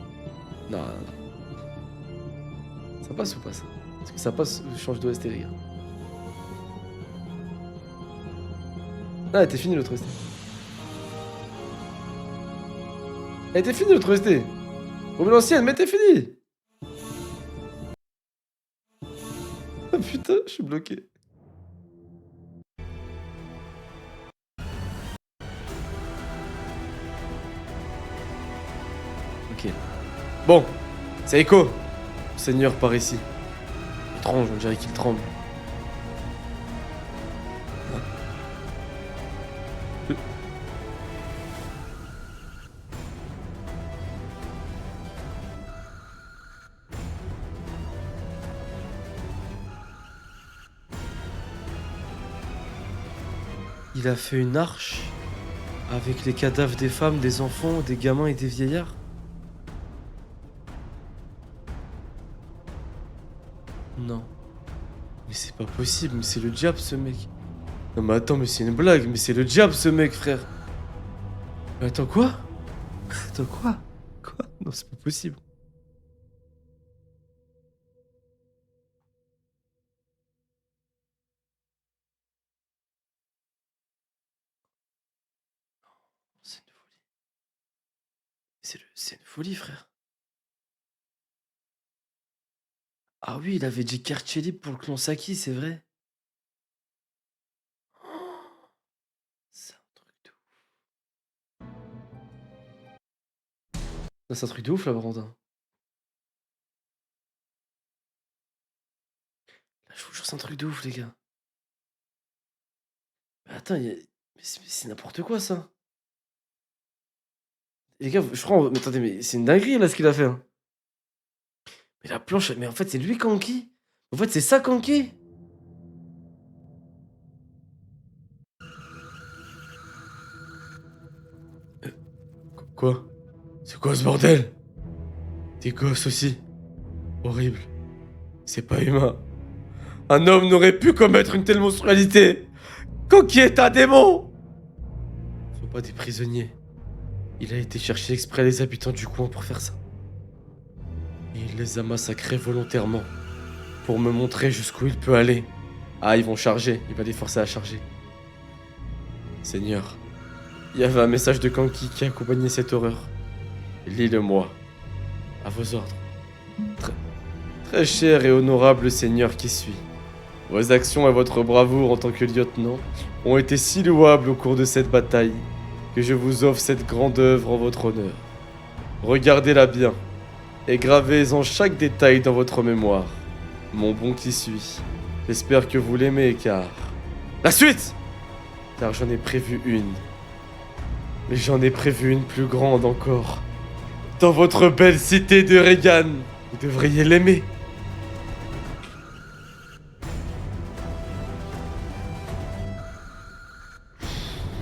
Speaker 1: Non, non, non. Ça passe ou pas, ça? Est-ce que ça passe ou je change d'OST, les gars? Ah, elle était finie l'autre OST. Elle était finie l'autre OST. Remets l'ancienne, mais t'es fini. Ah putain, je suis bloqué. Ok. Bon, c'est Echo. Seigneur par ici. Étrange, on dirait qu'il tremble. Il a fait une arche avec les cadavres des femmes, des enfants, des gamins et des vieillards. C'est pas possible, mais c'est le diable ce mec. Non mais attends, mais c'est une blague, mais c'est le diable ce mec, frère. Mais attends, quoi? Attends, quoi? Quoi? Non, c'est pas possible. C'est une folie. C'est une folie, frère. Ah oui, il avait dit quartier libre pour le clan Saki, c'est vrai. C'est un truc de ouf. Non, c'est un truc de ouf, là, Valentin. Là, je vous jure, c'est un truc de ouf, les gars. Mais attends, mais c'est n'importe quoi, ça. Les gars, je crois... Mais attendez, mais c'est une dinguerie, là, ce qu'il a fait, hein. Mais la planche... Mais en fait, c'est lui, Kanki. En fait, c'est ça, Kanki. Quoi? C'est quoi ce bordel? Des gosses aussi. Horrible. C'est pas humain. Un homme n'aurait pu commettre une telle monstruosité. Kanki est un démon. Ce ne sont pas des prisonniers. Il a été chercher exprès les habitants du coin pour faire ça. Et il les a massacrés volontairement. Pour me montrer jusqu'où il peut aller. Ah, ils vont charger. Il va les forcer à charger. Seigneur, il y avait un message de Kanki qui accompagnait cette horreur. Lis-le-moi. À vos ordres. Très cher et honorable seigneur qui suis. Vos actions et votre bravoure en tant que lieutenant ont été si louables au cours de cette bataille que je vous offre cette grande œuvre en votre honneur. Regardez-la bien et gravez-en chaque détail dans votre mémoire. Mon bon qui suis, j'espère que vous l'aimez car... La suite! Car j'en ai prévu une. Mais j'en ai prévu une plus grande encore. Dans votre belle cité de Regan. Vous devriez l'aimer.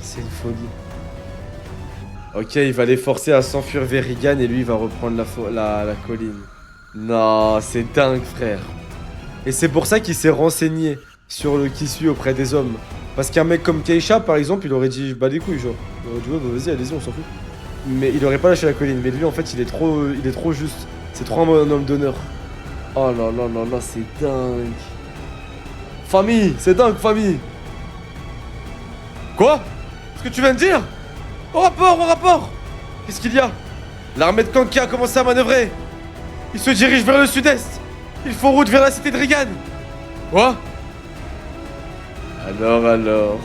Speaker 1: C'est une folie. Ok, il va les forcer à s'enfuir vers Regan et lui il va reprendre la colline. Non, c'est dingue, frère. Et c'est pour ça qu'il s'est renseigné sur le qui suit auprès des hommes. Parce qu'un mec comme Keisha, par exemple, il aurait dit bah des couilles, genre. Il aurait dit ouais, bah, vas-y, allez-y, on s'en fout. Mais il aurait pas lâché la colline. Mais lui, en fait, il est trop juste. C'est trop un homme d'honneur. Oh là là là là, c'est dingue. Famille, c'est dingue, famille. Quoi? Ce que tu viens de dire? Au rapport, au rapport. Qu'est-ce qu'il y a? L'armée de Kanki a commencé à manœuvrer. Il se dirige vers le sud-est. Ils font route vers la cité de Regan. Quoi? Alors.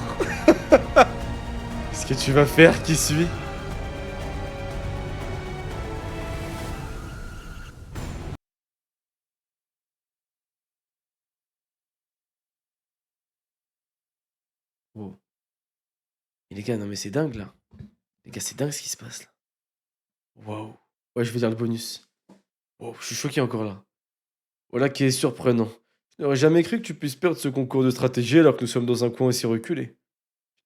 Speaker 1: Qu'est-ce que tu vas faire, qui suit? Oh. Mais les gars, non mais c'est dingue là. Les gars, c'est dingue ce qui se passe là. Waouh. Ouais, je vais dire le bonus. Wow, je suis choqué encore là. Voilà qui est surprenant. Je n'aurais jamais cru que tu puisses perdre ce concours de stratégie alors que nous sommes dans un coin aussi reculé.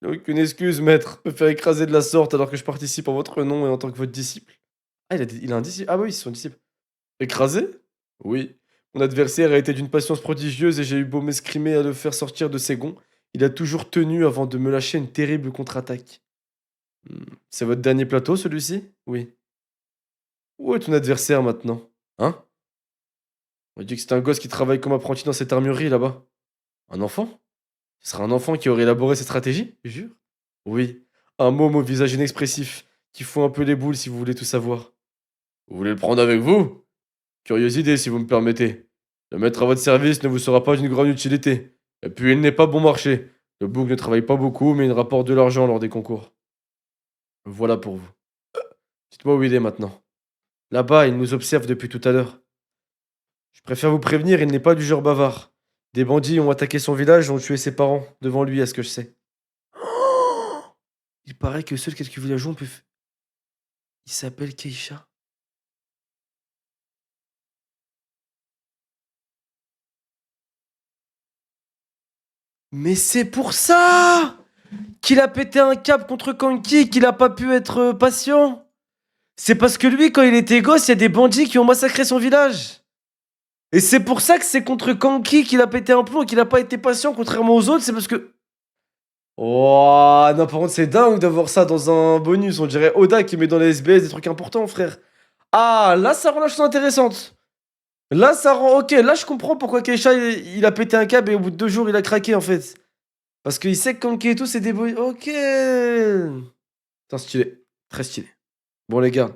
Speaker 1: Je n'ai aucune excuse, maître, me faire écraser de la sorte alors que je participe en votre nom et en tant que votre disciple. Ah, il a un disciple. Ah bah oui, c'est son disciple. Écrasé? Oui. Mon adversaire a été d'une patience prodigieuse et j'ai eu beau m'escrimer à le faire sortir de ses gonds, il a toujours tenu avant de me lâcher une terrible contre-attaque. C'est votre dernier plateau, celui-ci? Oui. Où est ton adversaire maintenant? Hein? On m'a dit que c'était un gosse qui travaille comme apprenti dans cette armurerie là-bas. Un enfant? Ce sera un enfant qui aurait élaboré cette stratégie? Jure? Oui. Un môme au visage inexpressif, qui fout un peu les boules si vous voulez tout savoir. Vous voulez le prendre avec vous? Curieuse idée si vous me permettez. Le mettre à votre service ne vous sera pas d'une grande utilité. Et puis il n'est pas bon marché. Le bouc ne travaille pas beaucoup, mais il rapporte de l'argent lors des concours. Voilà pour vous. Dites-moi où il est maintenant. Là-bas, il nous observe depuis tout à l'heure. Je préfère vous prévenir, il n'est pas du genre bavard. Des bandits ont attaqué son village et ont tué ses parents, devant lui, à ce que je sais. Il paraît que seuls quelques villageois peuvent... Il s'appelle Keisha. Mais c'est pour ça qu'il a pété un câble contre Kanki, qu'il a pas pu être patient. C'est parce que lui, quand il était gosse, il y a des bandits qui ont massacré son village. Et c'est pour ça que c'est contre Kanki qu'il a pété un plomb et qu'il a pas été patient, contrairement aux autres, c'est parce que... Oh, non, par contre, c'est dingue d'avoir ça dans un bonus. On dirait Oda qui met dans les SBS des trucs importants, frère. Ah, là, ça rend la chose intéressante. Là, ça rend... Ok, là, je comprends pourquoi Keisha, il a pété un câble et au bout de 2 jours, il a craqué, en fait. Parce qu'il sait que Kanki et tout, c'est des bonus... Ok. Putain, stylé. Très stylé. Bon, les gars.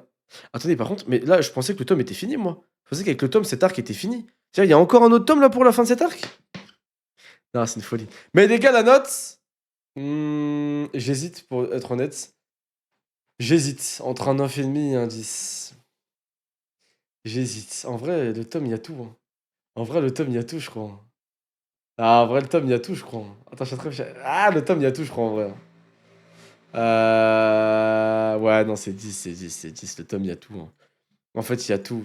Speaker 1: Attendez, par contre, mais là, je pensais que le tome était fini, moi. Je pensais qu'avec le tome, cet arc était fini. Tiens, il y a encore un autre tome, là, pour la fin de cet arc? Non, c'est une folie. Mais les gars, la note... j'hésite, pour être honnête. J'hésite entre un 9,5 et un 10. J'hésite. En vrai, le tome, il y a tout. Hein. En vrai, le tome, il y a tout, je crois. Ah, en vrai, le tome, il y a tout, je crois. Attends, je suis en train de réfléchir. Ah, le tome, il y a tout, je crois, en vrai. Ouais, non, c'est 10, c'est 10, c'est 10. Le tome, il y a tout. Hein. En fait, il y a tout.